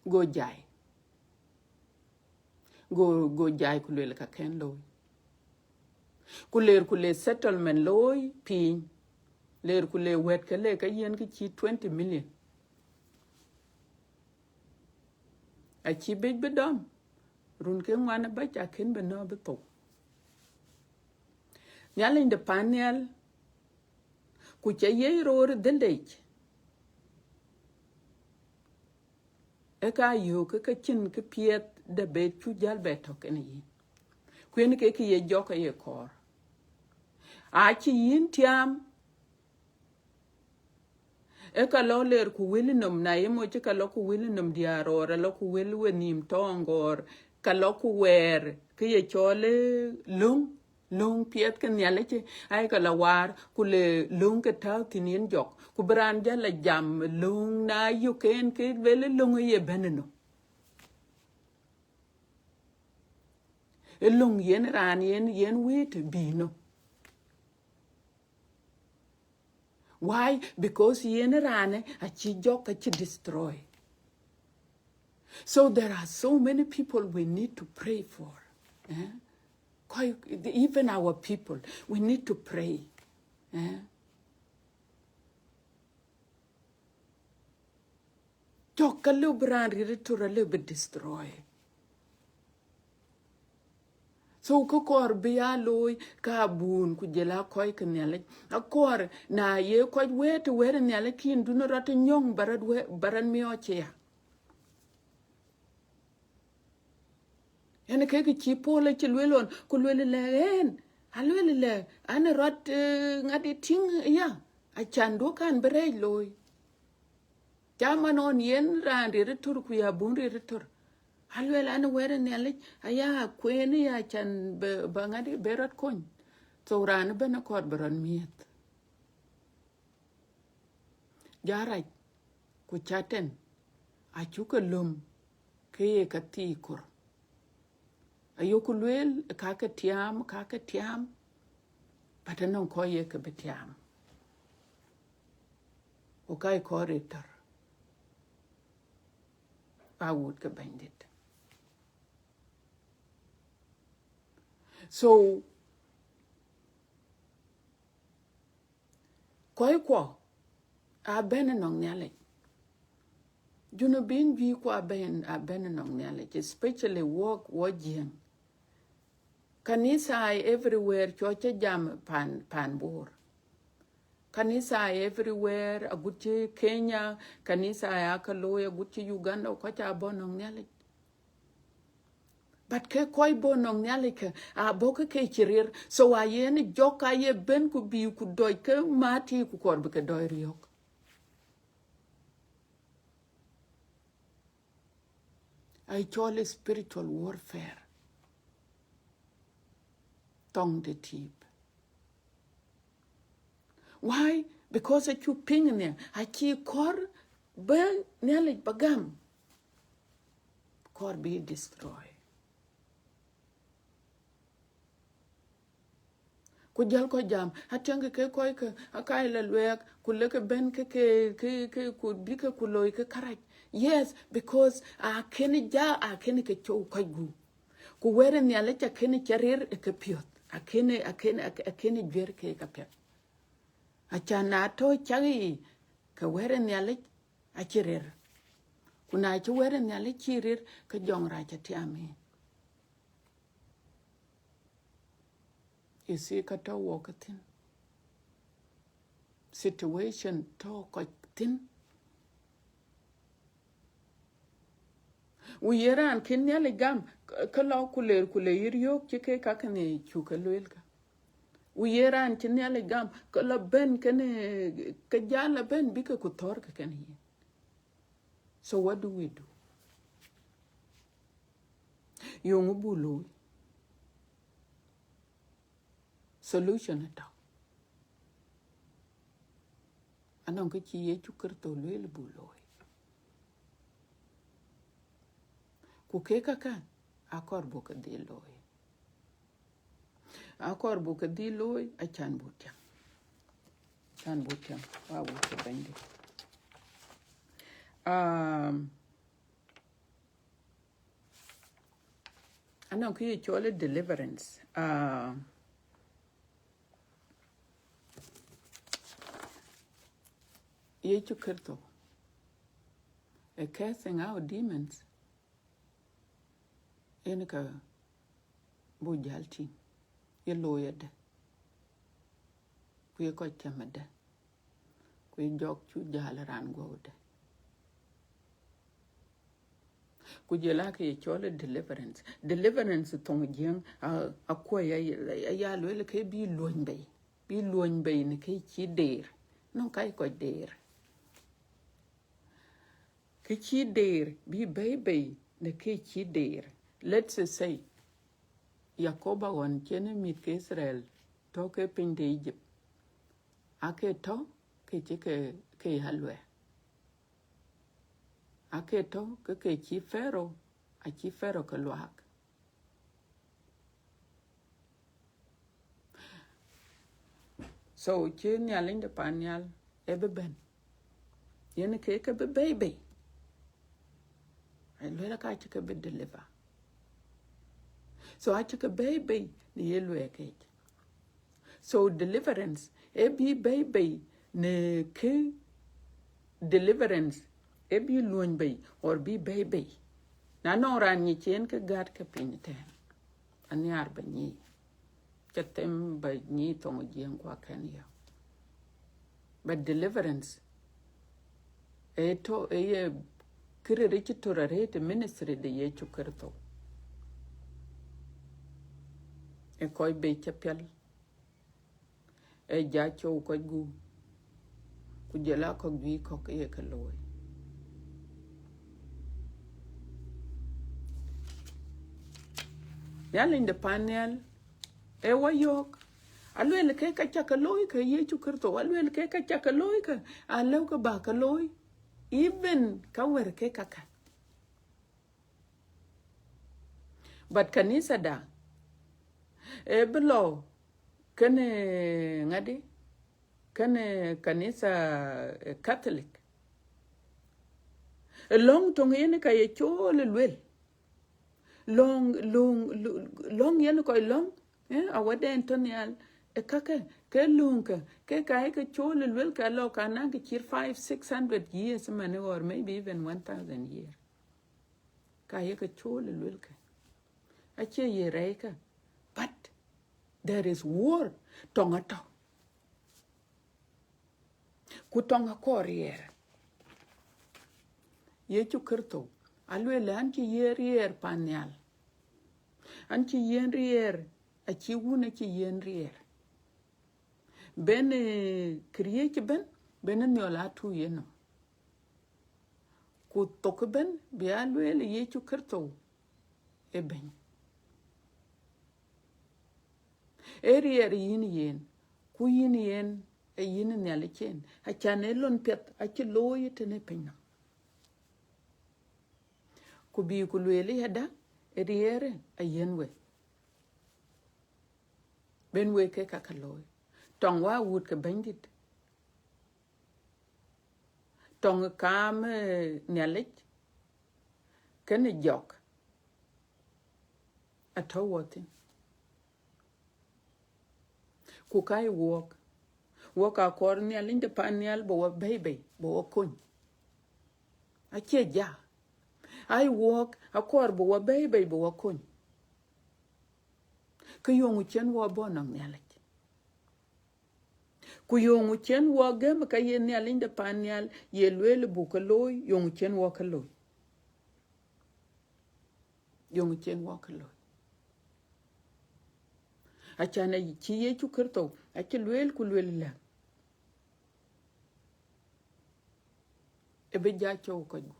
Go jai. Go jai ku lwel ka ken loy. Ku le settlement loy pin. Ler ku le wet ke le ka yen ki chi 20 million. A chi bej bedom. Run ke ngwana ba cha ken be no be to. Nyale inde panel ku che ye ror dendech. Eka yo ke chin ke piath de be chu jal beto ken yi. Kwen ke ye joka ye kor. A chi yin tiam eka lo ler ku wilinum na yemo che ka lo ku wilinum diarora lo ku wilwenim tongor ka lo ku wer ke ye chole lung piath ke nyale che ai ka la war ku le lung ke tau tinin jok ku bran jala jam lung na yu ken ke vele lung ye beneno. Lung yen ran yen wit bino. Why? Because yen rane a chi jok a chi destroy. So there are so many people we need to pray for. Eh? Even our people, we need to pray. Eh? Joka lu brand to a little bit destroy. So ko kor biya loy ka bun ku jela koy knele a kor na ye ko wet nele kin du no rat nyong baran mi oche ene ke ki pole ci lwelon ku lwele len a lwele le an rat ngadi ting ya a chandu kan bere loy jama non yen randi retur ku ya bun retur halwel an were nele aya kweni ya chan bangadi berat kon so ran bena kor baran miet jarai ku chaten a chuka lum ke ka ti kur ayo ku lwel ka tiam patanon ko ye ka betiam o kai koritor a would ka bandit. So koi ko a ben nong nyale juno bin bi ko a ben nong nyale especially work wajing kanisa ai everywhere church jam pan bor kanisa ai everywhere aguchi Kenya kanisa ai akalo aguchi Uganda ko cha bon nong nyale but ke koi bon nong nyale ke a boke ke chirir so a yen joka ye ben ku bi ku doy ke mati ku kor be ke doy riok I call it spiritual warfare tong de tip. Why? Because a chu ping ne a chi kor be nele bagam kor be destroy. Ku jal ko jam hatang ke koy ke akay la lwek ku le ke ben ke ku bi ke ku loy ke karaj. Yes, because a ken ke chu ko gu. Ku were ne ale cha ken charir ke piot. A ken jwer ke ka piot. Achana to chagi ka were nyale achirer kuna chi were nyale chirir ka jongra chatiami isi ka to wokatin situation to kotin uyeran kin nyale gam ka lo kuler yiriok chike ka kane chukalwelka uyeran kin nyale gam ka la ben kane ka jala ben bika kutor ka kane. So what do we do? Yung bulu solution ito. Anong ka chiye chukar to lwel buloy. Kukeka kan akor buka di loy. Akor buka di loy a chan butyang. Chan butyang wawu ka bende. Anong ka chole deliverance. Ye chukar to. A casting out demons. Enka bujalti. Ye loyed. Kuye ko chamade. Kuye jok chu jalaran gode. Kujela ke chole deliverance. Deliverance tong jeng akwa ya lwele ke bi luony bay. Bi luony bay ne ke chi der. Non kai ko der. Ke chi der bi bay ne ke chi der. Let's say Yakoba wan chene mit ke Israel to ke pinde Egypt. Ake to ke chike ke halwe. Ake to ke chi Pharaoh a chi Pharaoh ke luak. So chi nyaling de panyal ebe ben. Yene ke be baby. ai lo ka chika be deliver so I chika baby ni ye lo ke so deliverance e bi baby ne ke deliverance e bi luon bay or bi baby na no ran ni chen ke gat ke pin ten ani arba ni chatem ba ni tong jien kwa Kenya but deliverance e to e ye kire richi to rate ministry de ye chukerto e koy be chapel e ja cho ko gu ku jela ko gi ko ke ka loy yalin de panel e wayok alwel ke ka chaka loy ke ye chukerto alwel ke ka chaka loy ke alew ka ba ka loy even ka wer ke ka but kanisa da e below kene ngadi kene kanisa Catholic long tong yene ka ye chole lwel long yene ko long awade antonial e kaka ke lunka ke kai ke chole lwel ka lo kana ke chir 500-600 years man or maybe even 1000 years ka ye ke chole lwel ka ache ye reika but there is war tongato kutonga korier ye chukerto alwele anchi yer panyal anchi yer achi wuna chi yer ben kriye ben nyola tu yeno ku tokben bi alwele ye chukerto e ben erier yin ku yin e yin nyale chen a chanelon pet achi loye tene pinno ku bi ku lwele yada eriere a yenwe benwe ke kakaloy tong wa wut ke bandit tong kam nyalek kene jok atowotin ku kai wok a kor nyalin de panyal bo baby bo kun a che ja ai wok a kor bo baby bo kun ku yongu chen wo bonang nyalek ku yongu chen wo gem ka ye nyalin de panyal ye lwele bu ko loy yongu chen wo ka loy yongu chen wo ka loy a chana chi ye chukerto a chi lwel ku lwel la e be ja cho ko gu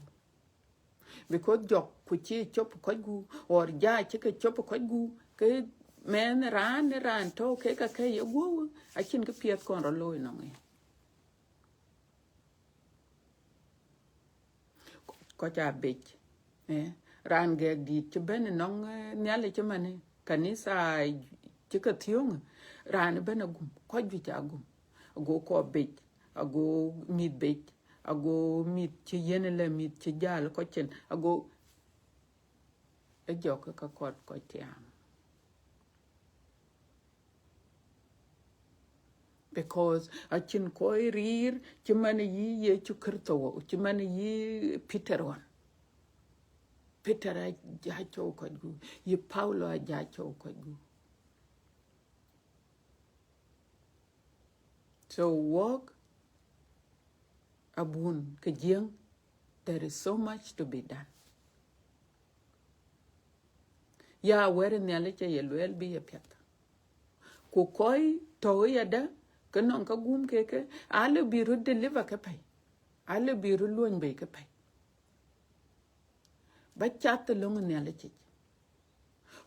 because jok ku chi chop ko gu or ja chi ke chop ko gu ke men ran to ke ka ke ye gu a chin ke piet kon ro loy no nge ko ja bech ran ge di chi ben nong nyale chi mane kanisa chi ka thiong ran ben gum ko ju ja gum go ko bech ago mit bech ago mit chi yenele mit chi jal ko chen ago e jok ka ko tiam because a chin ko rir chi mane yi ye chu kerto chi mane yi Peter a ja cho ko gu ye Paulo a ja cho ko gu so walk abun ke jeng there is so much to be done ya were nyale che ye lwel bi ye pet ku koy to ya da ke non ka gum ke ale biru deliver ke pai ale biru luon be ke pai ba chat long nyale che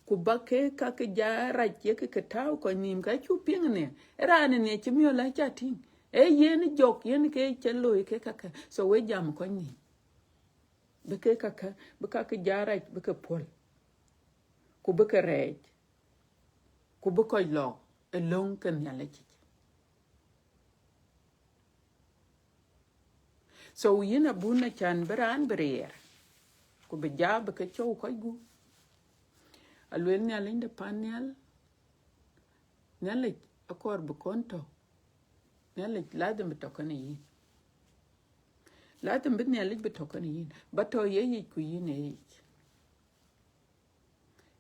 ku ba ke ka ke ja ra che ke taw ko nim ka chu ping ne ran ne che mi la chatin e yen jok yen ke che loy ke ka so we jam ko ni be ke ka be ka ke ja ra be ke pol ku be ke re ku be ko lo e long ke nyale che so yina buna chan beran berier ku be ja be ke cho ko gu alwel ni alinde panel nele akor be konto nele ladem betokane yin ladem be nele betokane yin bato ye ku yin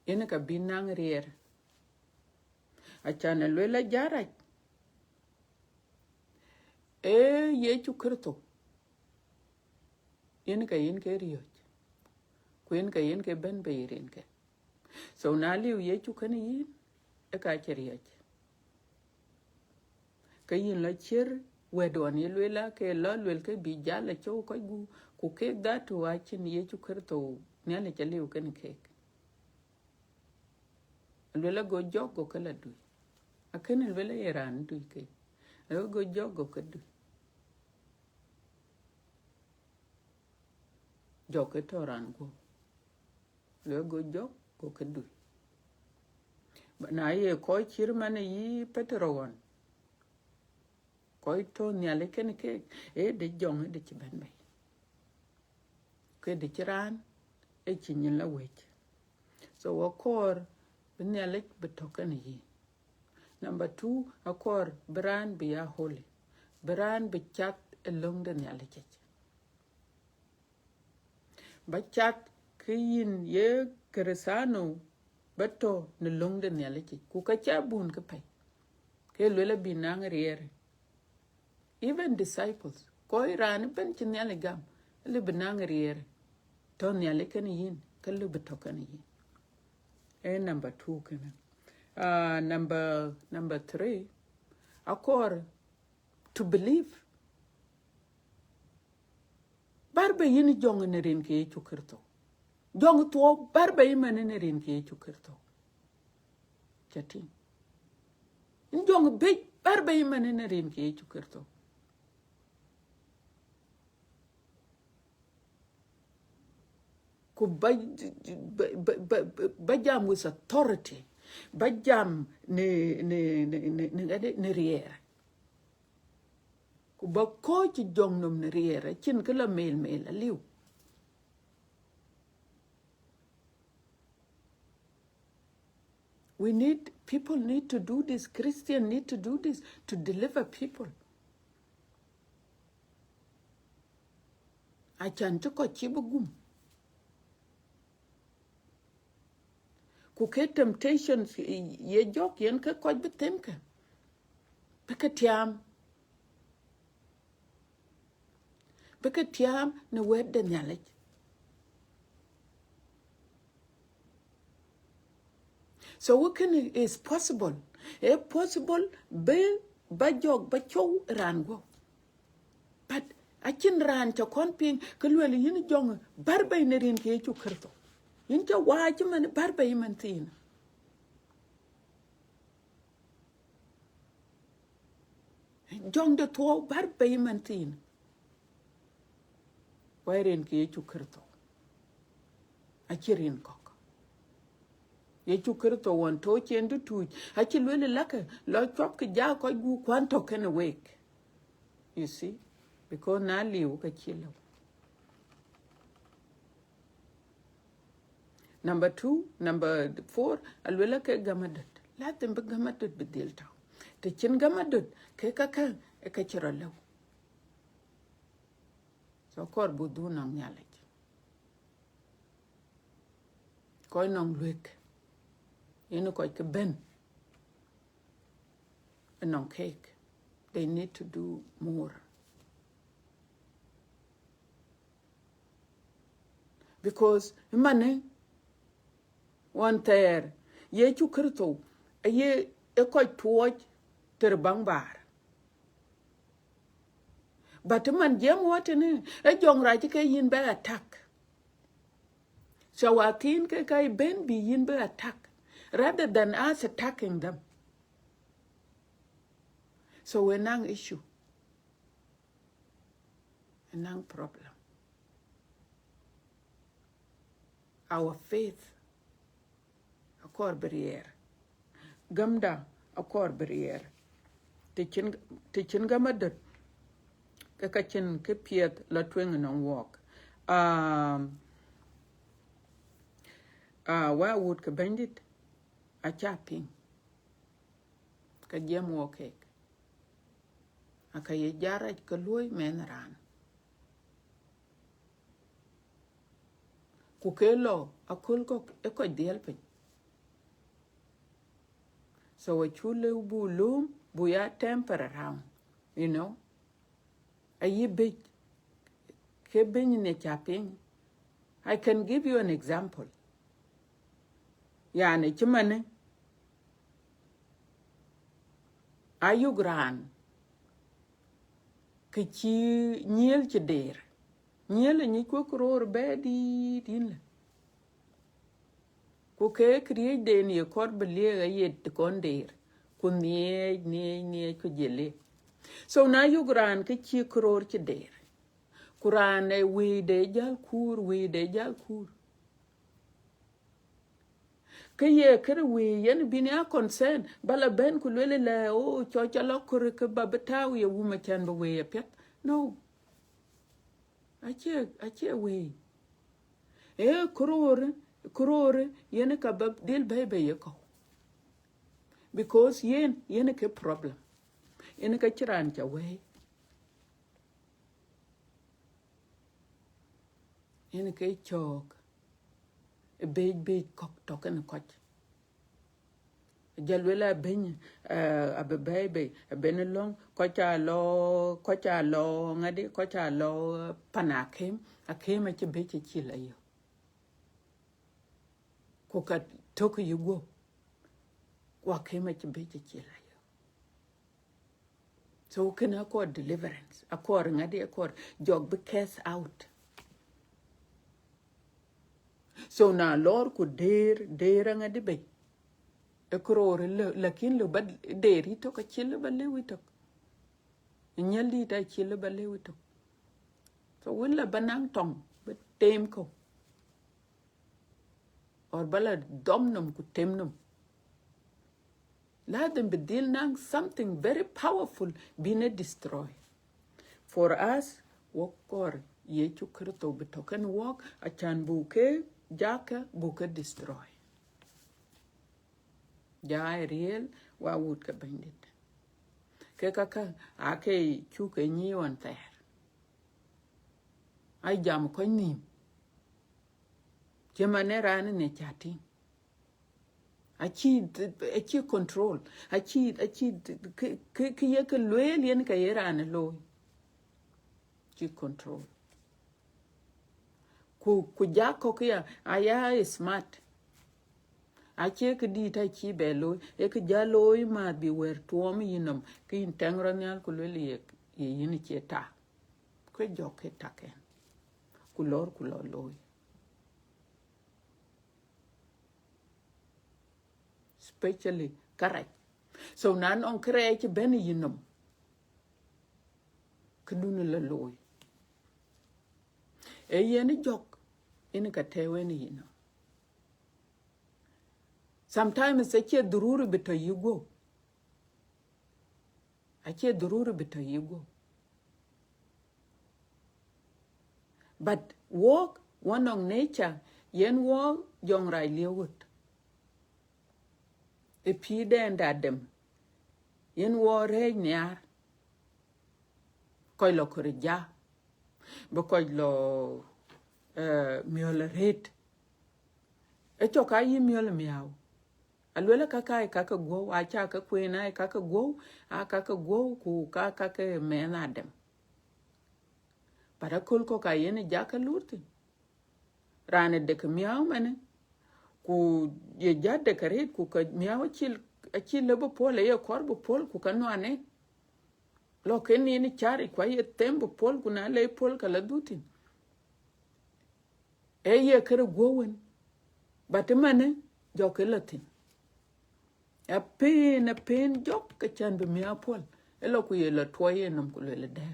ene ka binang rier achana lwela jara ye chu krito ene ka yin ke riyo kuen ka yin ke ben be yin ke so na liu ye chu kan yin e ka cheriyo ka yin la cher wedon ye lwela ke la lwel ke bi jala cho ko gu ku ke da to a chin ye chu krito ne le chaliu kan ke lwela go jogo kala du akene lwela iran du ke go jogo ka du joke toran go le go jogo ka du na ye ko chirmane yi petron ko to nyale ken ke de jong de chiban bay ke de chiran e chinyin la wech so wakor nyale betokan yi number 2 akor brand be ya holy brand be chat along de nyale chech ba chat kin ye kresano bato ne long de nyale chech ku ka chabun ka pay ke lele binang riere even disciples ko iran ben chinyale gam le binang riere to nyale kan yin ka le betokan yi number 2 kana number 3 akor to believe barbe yin jong ne rin ke chukerto jong to barbe yin ne rin ke chukerto chati jong be barbe yin ne rin ke chukerto ku bajam with authority bajam ne riera ku ba ko ci jong nom ne riera cin kala mel liu people need to do this. Christians need to do this to deliver people. Achan to ko chibugum. Ku ke temptations ye jok yen ka ko betemka. Bekatiam. Bekatiam ne wed de nyalej. So what can is possible? If possible, be bajog bachow rango. But I can ran to comping kalwell yin jong barba in rin ke chukerto. Inja wajaman barba imantin. Jong the two barba imantin. Wherein ke chukerto. A chirin cock. Ye chukerto one touch and the two. I chill really laka, like chop ke ja ko gu quanto can awake. You see? Because na liu ka chilo. Number 4, alwela ke gamadat. Let them be gamadat bedilta. The chin gamadat ke kaka e ka chiralo. So kor budu nang nyalej. Koi nang luik. Ino koi ke ben. Nang cake. They need to do more. Because money one ter ye chukerto ye e ko tuoj ter bangbar but man jam watene e jong ra ke yin be attack so watin ke kai ben bi yin be attack rather than us attacking them. So we nang issue a nang problem. Our faith akor barrier gamda akor barrier tichin gamadat ka kachin ke piath la tweng nang walk wa wood ka bandit a chaping ka jem wo kek aka ye jara ka loy men ran ku ke lo akul ko e ko diel pe so a chule bu lum bu ya temper around you know a ye big ke ben ne chaping. I can give you an example. Yani chimane ayu gran ke chi nyel chi der nyel ni ko kror be di din ko ke kriye de ni kor belie ga yet kon der ku ne ko jele so na yu gran ke chi kror chi der kuran e we de jal kur ke ye kere we yen bini a concern bala ben ku lele la o cho lo kur ke babataw ye wuma chan ba we pet no ache we e kurore yen ka bab dil bebe ye ko because yen ke problem yen ka chiran cha we yen ke chok e be kok token ko jalwela benya abebe benelong ko cha lo ngadi ko cha lo panakem akema che beche chila yo ko ka toko yugo wa kema che beche chila yo so kana ko deliverance akor ngadi akor jog be cast out so na lord ko der ngadi be ekrore lakin lo bad deri to ka chila balle wito nyaldi ta chila balle wito so wala banang tong be tem ko or bala domnum ku temnum let them be deal nang something very powerful been destroy for us walk or ye chukrto be token walk a chan buke jaka buke destroy ja real wa wood ka bandit ke kaka ake chuke nyi on ter ai jam ko nim jemane ran ne chati achi control achi ke ye ke loyal yen ka yera na lo chi control ku ja ko ya aya is smart achi ke di ta chi belo e ke ja lo ma bi wer to mi yinom ke intengro nyal ku le ye yin che ta ku jo ke ta ken ku lor lo especially correct so nan on create ben yinom kudun la loy e yen jok in ka tewe ni yinom sometimes ache dururu bito yugo ache dururu bito yugo but walk one on nature yen walk jong rai liwut e pide and adam yen wo re nyar koy lo kurja bo koy lo miol ret e to ka yi miol miaw alwela kaka kaka go acha ka kwena kaka go a kaka go ku kaka men adam para kol ko ka yen jaka lurti rane de ka miaw mane ku ye jadde karet ku ka miaw chil lebo pole ye korbo pol ku kanu ane lo ken ni chari kwa ye tembo pol kuna le pol kala dutin e ye kere gowen batemane jokelatin a pen jok ka chan be miaw pol elo ku ye la toye nam ku le de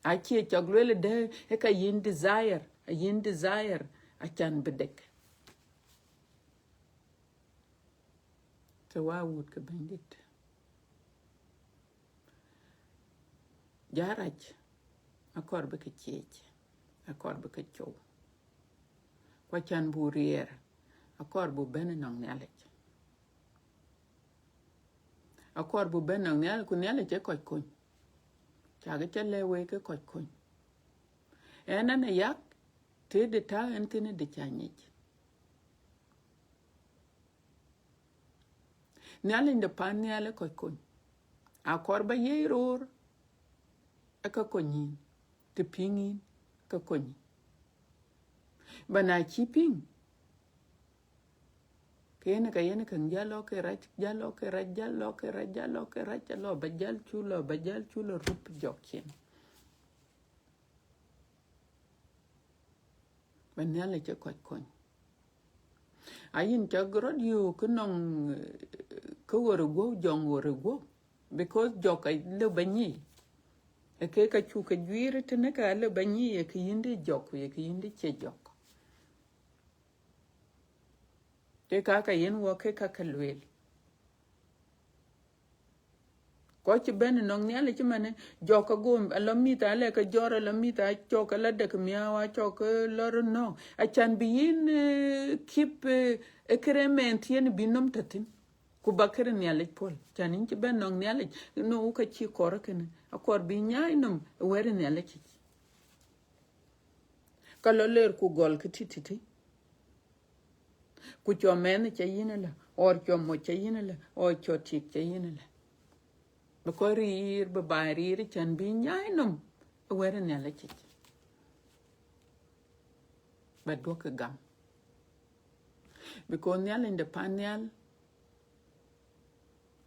a chi choglele de e ka yin desire a chan bedek so wa wood ka bandit jaraj akor be ka chech akor be ka chow kwa chan bu rier akor bu ben nong nyale akor bu ben nong nyale ku nyale che koch kun cha ga chale we ke koch kun ena na yak te de ta entene de chanyich nyale de pan nyale koch kun akor ba yeror aka konyin te pingin ka konyi bana chiping kene ka yene kan jalo ke rach lo bajal chulo rup jokin banyale che kon ayin chagrod yu kunong ko go jong go because jokai le banyi e ke ka chu ka juire te ne ka le banyi e ke yinde jok ye ke yinde che jok te ka yen wo ke ka kalwel ko ci ben nong nyale ci mane joka gom alamita le ka jora lamita choka la de miawa choka lor no a chan bi yin keep ekrement yen binom tatin ku bakere nyale pol chan ci ben nong nyale no ka ci kor ken akor bi nyai num wer nyale ci ka lo ler ku gol ki tititi ku chomen ci yin la or chomo ci yin la or chotik ci yin la because rir be barir chan bi nyai num wer nyale ci ba do ka gam because nyale in the panel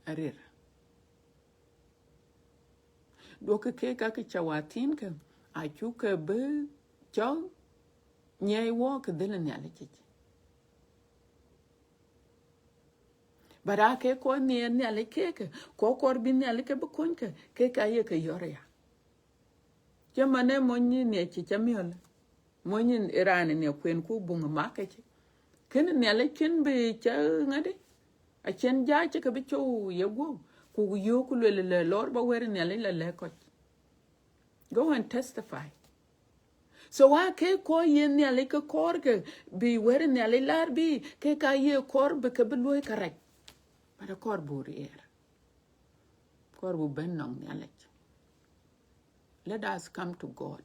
arir do ka ke ka chawatin ka a chu ka be chong nyai wo ka de nyale ci bara ke ko nyale ke ko kor bi nyale ke be kon ke ka ye ke yore ya jamane monni ne ci chamiol monni irane ne kwen ku bunga makete ken nyale ken be cha ngade a chen ja ci ka be chu yego ku yo ku le lor ba wer nyale le ko go and testify so wa ke ko yen nyale ke kor ke bi wer nyale lar bi ke ka ye kor be ke be loy correct para kor burier kor bu ben nong nyale let us come to God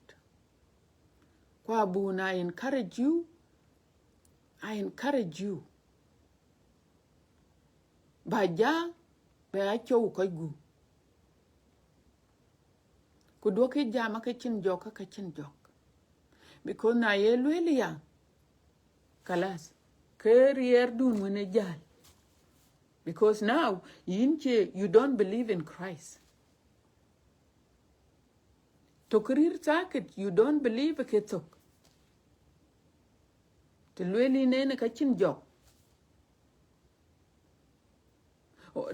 kwa bu na encourage you I encourage you ba ja be a chow ko gu ku do ke jama ke chin jok ka chin jok because na ye luelia kalas ke rier dun wona jal because now you don't believe in Christ to career target you don't believe ke tok to lueli ne ka chin jok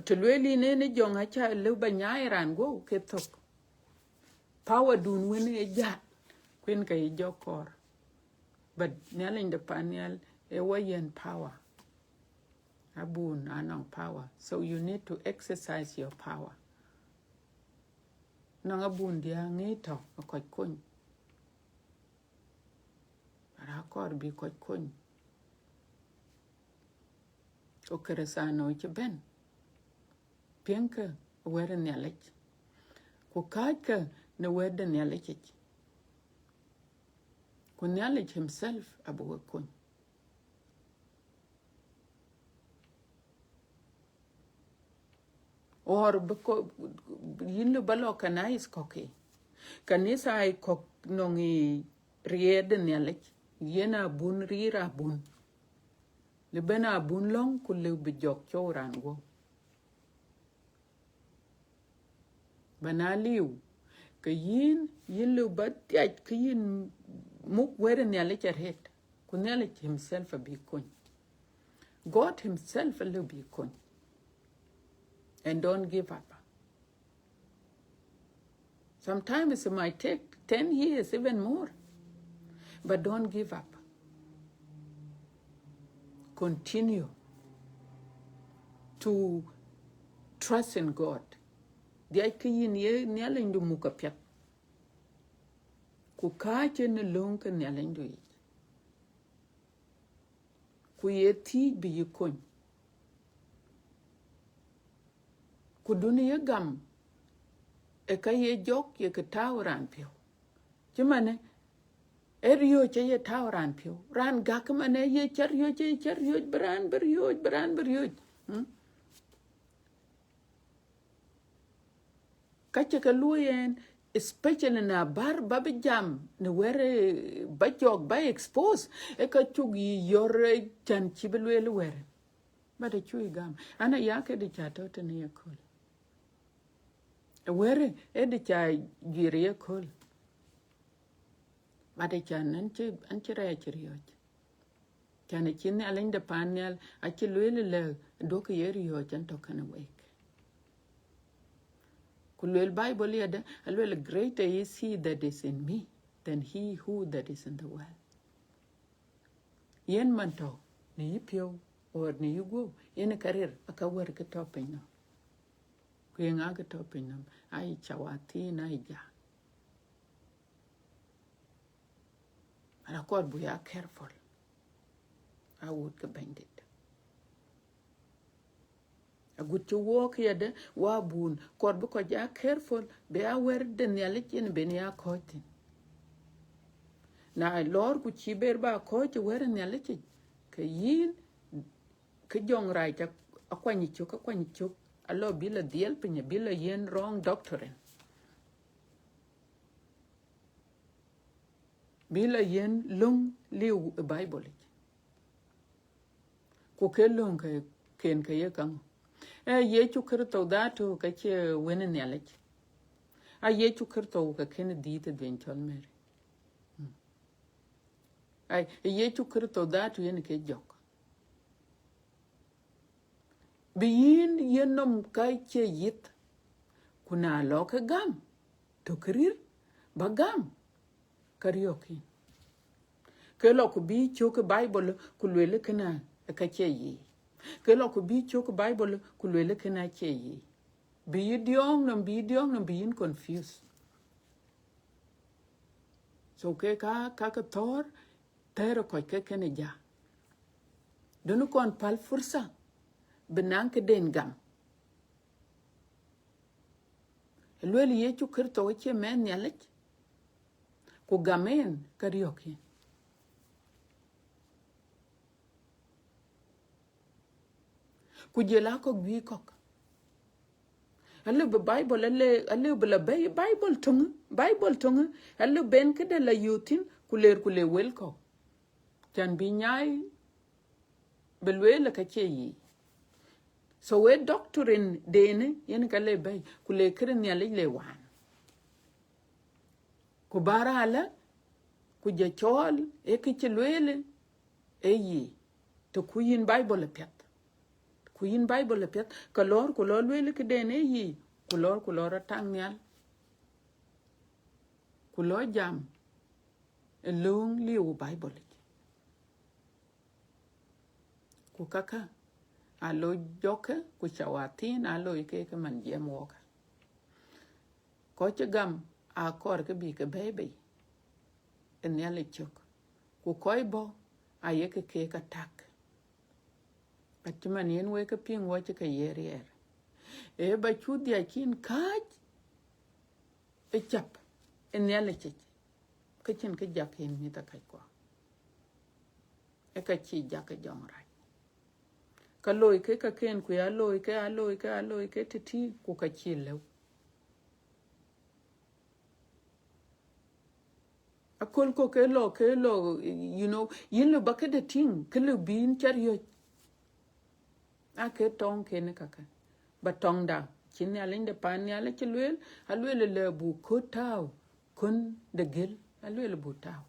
to lueli ne jong ha cha le ba nyai ran go ke tok power dun wona jal kwen ka jokor but nyalin the panel e wayen power abun anong power so you need to exercise your power nang abun dia ngito ko kun para kor bi ko kun o keresano ci ben penka wer nyalek ko kaaka ne wer de nyalek ko nyalek himself abu kun or bako yinlo balo kanais koke kanisa ay kok nongi riede nyalek yena bun rira bun le bena bun long ku le bijok choran go banaliu ke yinlo batyaj ke yin muk wer nyalek ret ku nyalek himself abi kun God himself will be kun. And don't give up. Sometimes it might take 10 years, even more. But don't give up. Continue to trust in God. Dia kiyin ye nyalendu mukapyak. Ku ka chen long kan nyalendu. ku ye ti bi yi kun ku duniya gam e ka ye jok ye ka tawran pio chimane eriyo che ye tawran pio ran gak mane ye charyo bran beryo kache ka luyen especially na bar babi jam ne were ba jog ba expose e ka chugi yore chan chibelwele were ba de chui gam ana yake de chato te ne yakol were e de cha gire yakol ba de chan an chira chiriyo chan chin alin de panel a chilwele le dok yeri yo chan to kana wek kulwel Bible yada alwel greater is he that is in me than he who that is in the world. Yen manto ni pio or ni go yen career akawer ke topin no. Kuyenga ke topin no ai chawati na ija. Ala kor buya careful. I would ke bandit. A good to walk yada wa bun kor bu ko ja careful be aware den yalik yen ben ya kotin. Na lor ku chiber ba ko che wer yalik ke yin ke jong rai ta akwani chuk alo bila diel pinya bila yen wrong doctrine bila yen lung liu Bible ku ke lung ke ken ke ye kan ye chu krito datu ka che wenen yalik a ye chu krito ka ken di te den chon mer ai ye chu krito datu yen ke jok biyin yenom kai che yit kuna lo ka gam to krir ba gam karaoke ke lo ku bi chu ke Bible ku lele kana ka che yi ke lo ku bi chu ke Bible ku lele kana che yi bi diong nam bi in confused so ke ka tor tero ko ke kene ja donu kon pal fursa benang ke den gam lele ye chu kirto che men yalek ku gamen karaoke ku jela ko gwi kok allo Bible allo bla Bible tung allo ben ke de la yutin kule wel ko tan bi nyai belwela ka che yi so we doctrine dene yen ka le bay kule kren ya le wan ku barala ku je chol e ke chelwele e yi to ku yin Bible pet ku yin Bible pet ka lor ku lor wele ke dene yi ku lor tang nyal ku lor jam long liu Bible ku kaka alo joke ku chawatin alo ke man jem woka ko che gam a kor ke bi ke baby en yale chok ku koy bo a ye ke ka tak patman yen we ke ping wo che ke yer e ba chu dia kin kaj e chap en yale chich ke chin ke jak en mi ta kai ko e ka chi jak e jong ra ka loy ke ka ken ku ya loy ke titi ku ka chi lew akol ko ke lo you know yin lo ba ke de ting ke lo bin char yo a ke tong ke ne kaka ba tong da chin ya linde pan ya le chilwel alwel le bu ko taw kun de gel alwel bu taw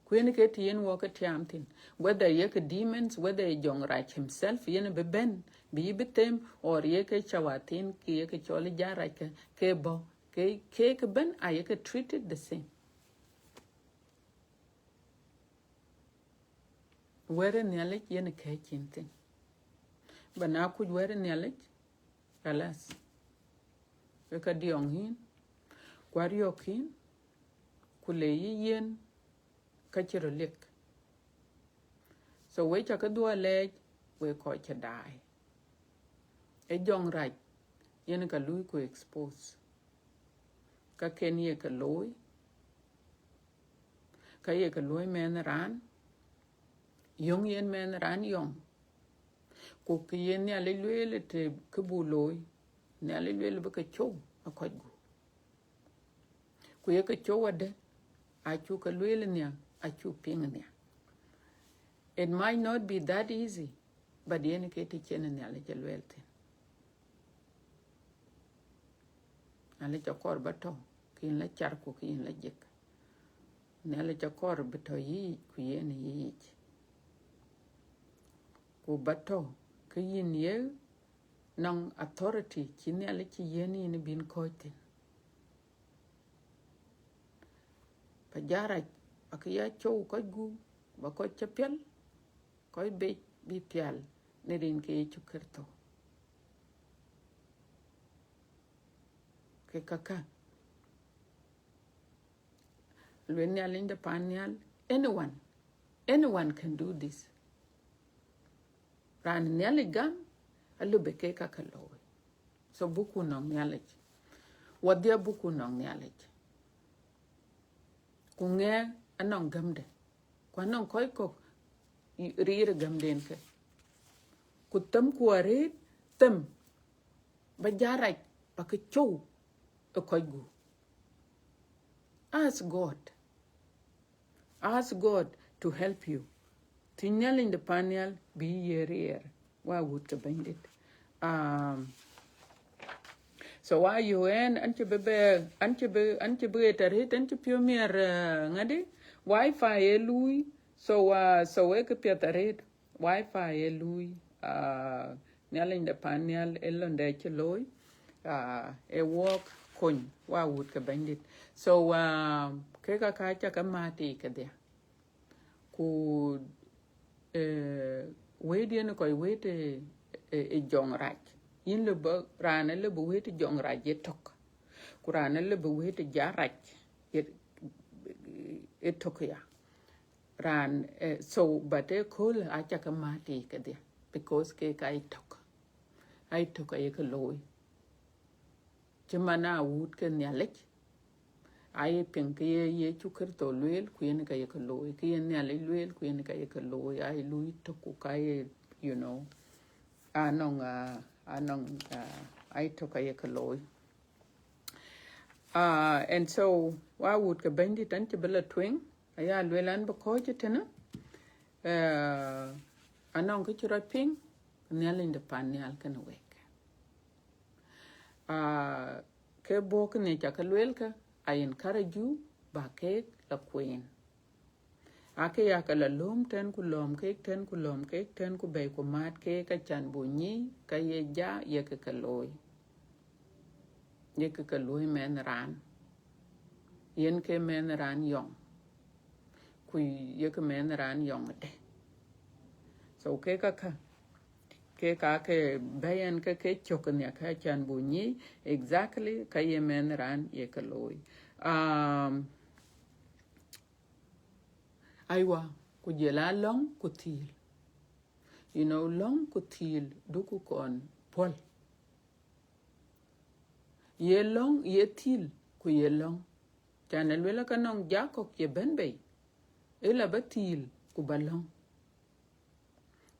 kwen ke tien wo ke tiamtin whether ye ke demons whether jong rach himself yen be ben bi betem or ye ke chawatin ki ye ke chole jara ke bo ke ben a ye ke treated the same were nyale yen ke chintin bana ku were nyale kalas ka diong hin kwariokin kule yen ka chiro lek so we cha ka dua le we ko cha dai e jong rach yen ka lui ko expose ka ken ye ka loy ka ye ka loy men ran yong yen men ran yong ko ke yen ya le le te ke bu loy ne le ba ka cho a ko gu ku ye ka cho wade a chu ka le ne a chu ping ne. It might not be that easy, but yen ke te chen ne ale je lwelte ale cha kor ba to kin la char ko kin la jek ne ale cha kor ba to yi ku yen yi ku ba to ke yin ye nong authority kin ne ale chi yen ni bin ko te pa jara akiya cho ko gu ba ko chapel ko be bi pial ne rin ke chu kerto ke kaka lwen ya linda panyal anyone can do this ran nyali gam alu be ke kaka lowe so buku nong nyalej wadia buku nong nyalej ku nge anong gamde ku anong koy ko rire gamden ke ku tam ku are tam ba jaraj ba ke chow e koy gu ask God to help you tinyal in the panel be year wa would to bend it so why you en anche be tarit anche pio mier ngadi wifi e lui so we ke pio tarit wifi e lui nyal the panel elonde che loy e walk kon wa would ke bend it so ke ka cha ka mati ke dia ku we dien ko we te e jong rach yin le ba ran le bu we te jong rach ye tok ku ran le bu we te ja rach ye tok ya ran so but e cool a cha ka mati ke dia because ke kai tok ai tok ye ko loy chimana wut ke nyalek ai ping ke ye chu ker to lwel ku yen ka ye ko loy ke yen ne le lwel ku yen ka ye ko loy ai lui to ku ka ye you know anong ai to ka ye ko loy and so wa would ka bandi tan te bela twing aya lwelan ba ko je tena anong ke chura ping ne le de pan ne al kan wek ke bok ne cha ka lwel ka I encourage you ba ke la queen ake ya ka la lom ten ku lom ke ten ku lom ke ten ku be ku mat ke ka chan bu ni ka ye ja ye ka loy ye ka loy men ran yen ke men ran yong ku ye ka men ran yong de so ke bayan ke chok ne ka chan bu ni exactly ka ye men ran ye ka loy aiwa ku jela long ku til you know long ku til duku kon pol ye long ye til ku ye long chanel wela kanong jakok ye benbe ela batil ku balong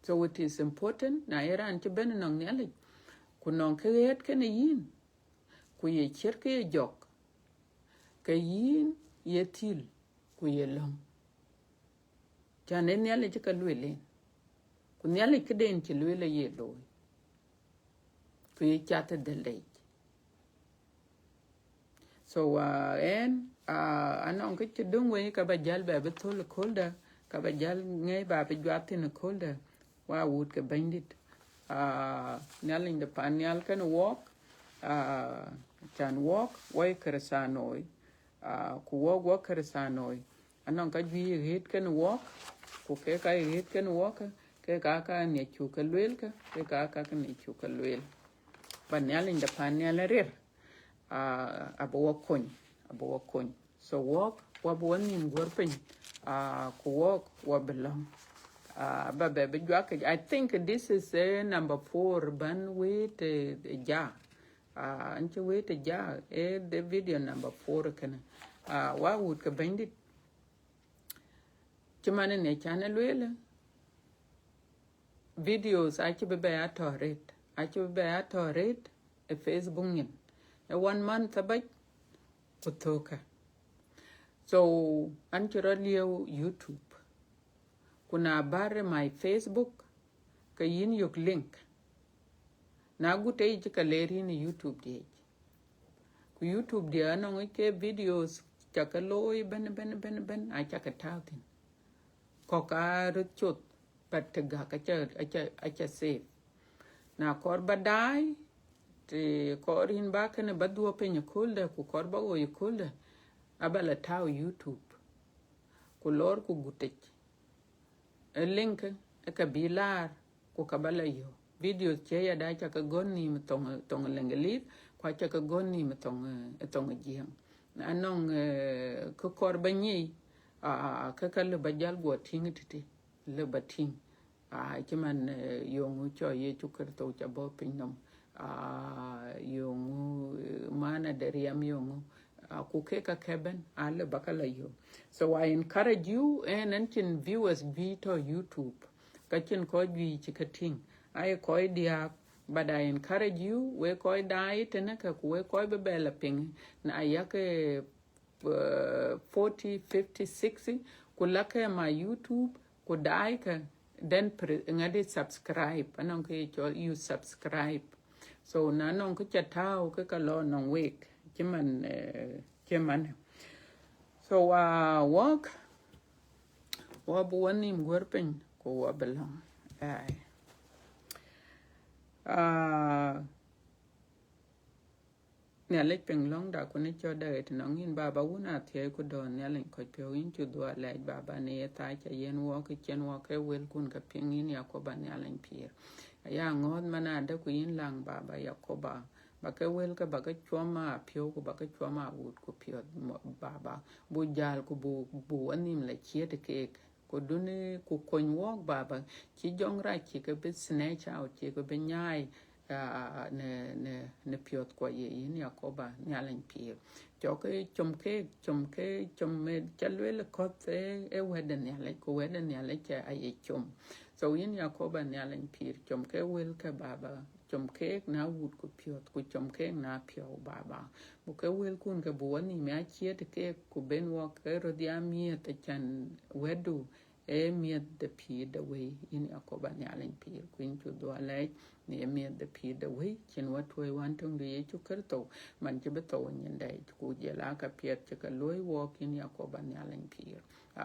so it is important na era ante ben nong nyale ku nong ke het ke ne yin ku ye cher ke ye jok ke yin ye til ku ye long chanel nyale ke lwele ku nyale ke den ke lwele ye loy ku ye chata de lej so anong ke chudung we ka ba jal ba betul kolda ka ba jal ngai ba be jwatin kolda wa wood ke bandit nyaling de panyal kan walk chan walk way kersanoi ku walk kersanoi anong ka ji hit kan walk ku ke ka hit kan walk ke ka ne chu ka lwel ka ke ka ne chu ka lwel panyaling de panyal rer abo wakony so walk wa bonin gorpin ku walk wa belong But I think this is number 4 ban with ja. Anche with ja the video number 4 kana. Wa would ka bandit. Chimane ne channel wele. Videos achi be a torret. Achi be a torret a Facebook nyin. A 1 month abaj utoka. So anche radio YouTube. Kuna bare my Facebook ka yin yok link na gute ji ka leri ni YouTube di ku YouTube di anong ke videos chaka loy ben a chaka tautin ko ka rutchot pat ga ka cha save na kor badai te korin ba ka ne badwo pe ni kulda ku kor ba wo kulda abala taw YouTube ku lor ku gute link ka bilar ku kabala yo video che ya da cha ka gonni tong lengelit kwa cha ka gonni tong jiang anong ko kor banyi ka le bajal go ting titi le bating chiman yongu cho ye chukar to cha bo pinom yongu mana deriam yongu kukeka keben ale bakala yo. So I encourage you and anchin viewers vito YouTube kachin ko gi chikating I ko dia but I encourage you we ko dai tenaka ku we ko be bela ping na ayake 40 50 60 kulaka ma YouTube ku dai ka then ngadi subscribe anong ke you subscribe so na nong ku chatao ka lo nong week Cuman. So walk wabuanim gwerpen ko wabelang ay nyalit penglong da ko ne cho da et nongin baba una the ko don nyalen ko pewin chu do la baba ne ta cha yen wo ke chen wo ke wel kun ka pingin ya ko ban nyalen pir ya ngon mana da ku yin lang baba ya ko ba baka wel ka baka choma pio ko baka choma wut ko pio baba bu jal ko bu anim la chiete ke ko dune ko konwo baba chi jongra chi ke be snatch out chi ko be nyai ne pio ko ye yin yakoba nyalen pio joke chom me chalwel ko e weden nyale ko weden nyale cha ay chom so yin yakoba nyalen pio chom ke wel ka baba chom ke na wut ko piot ko chom ke na pio baba bu ke wel kun ke bu ni me chiete ke ko ben wo ke rodia mi te chan wedu e miet de pi de we in yakoba nyalen pi kuin chu do ale ni miet de pi de we chen wat we wan tung de chu ker to man che beto nyen dai ku je la ka piet che ka loy wo in yakoba nyalen pi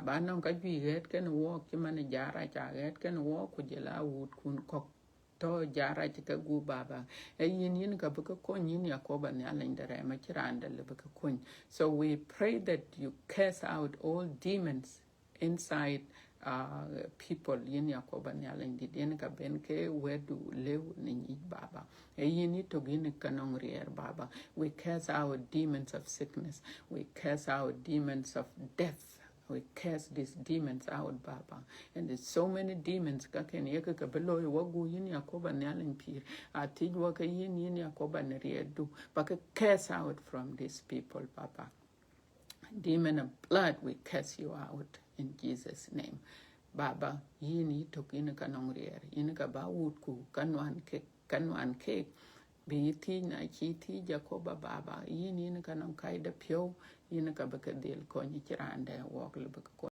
ba non ka gi het ken wo che man jara cha het ken wo ku je la wut kun kok to jara che ka gu baba e yin ka bu ka kon yin yakoba nyalen dare ma chiranda le bu ka kon so we pray that you cast out all demons inside people yin yakoba nyalen di den ka ben ke wedu lew ni baba e yini to gin kanong rier baba we cast out demons of sickness we cast out demons of death we cast these demons out baba and there's so many demons ka ken yeka ka beloy wagu yin yakoba nyalen pir atij wa ka yin yakoba ne riedu ba ka cast out from these people baba demon of blood we cast you out in Jesus name baba yini to kin kanong rier yin ka ba wut ku kanwan ke bi ti na chi ti jakoba baba yini kanong kai da pyo yin ka ba ka del ko ni kirande wok le ba ko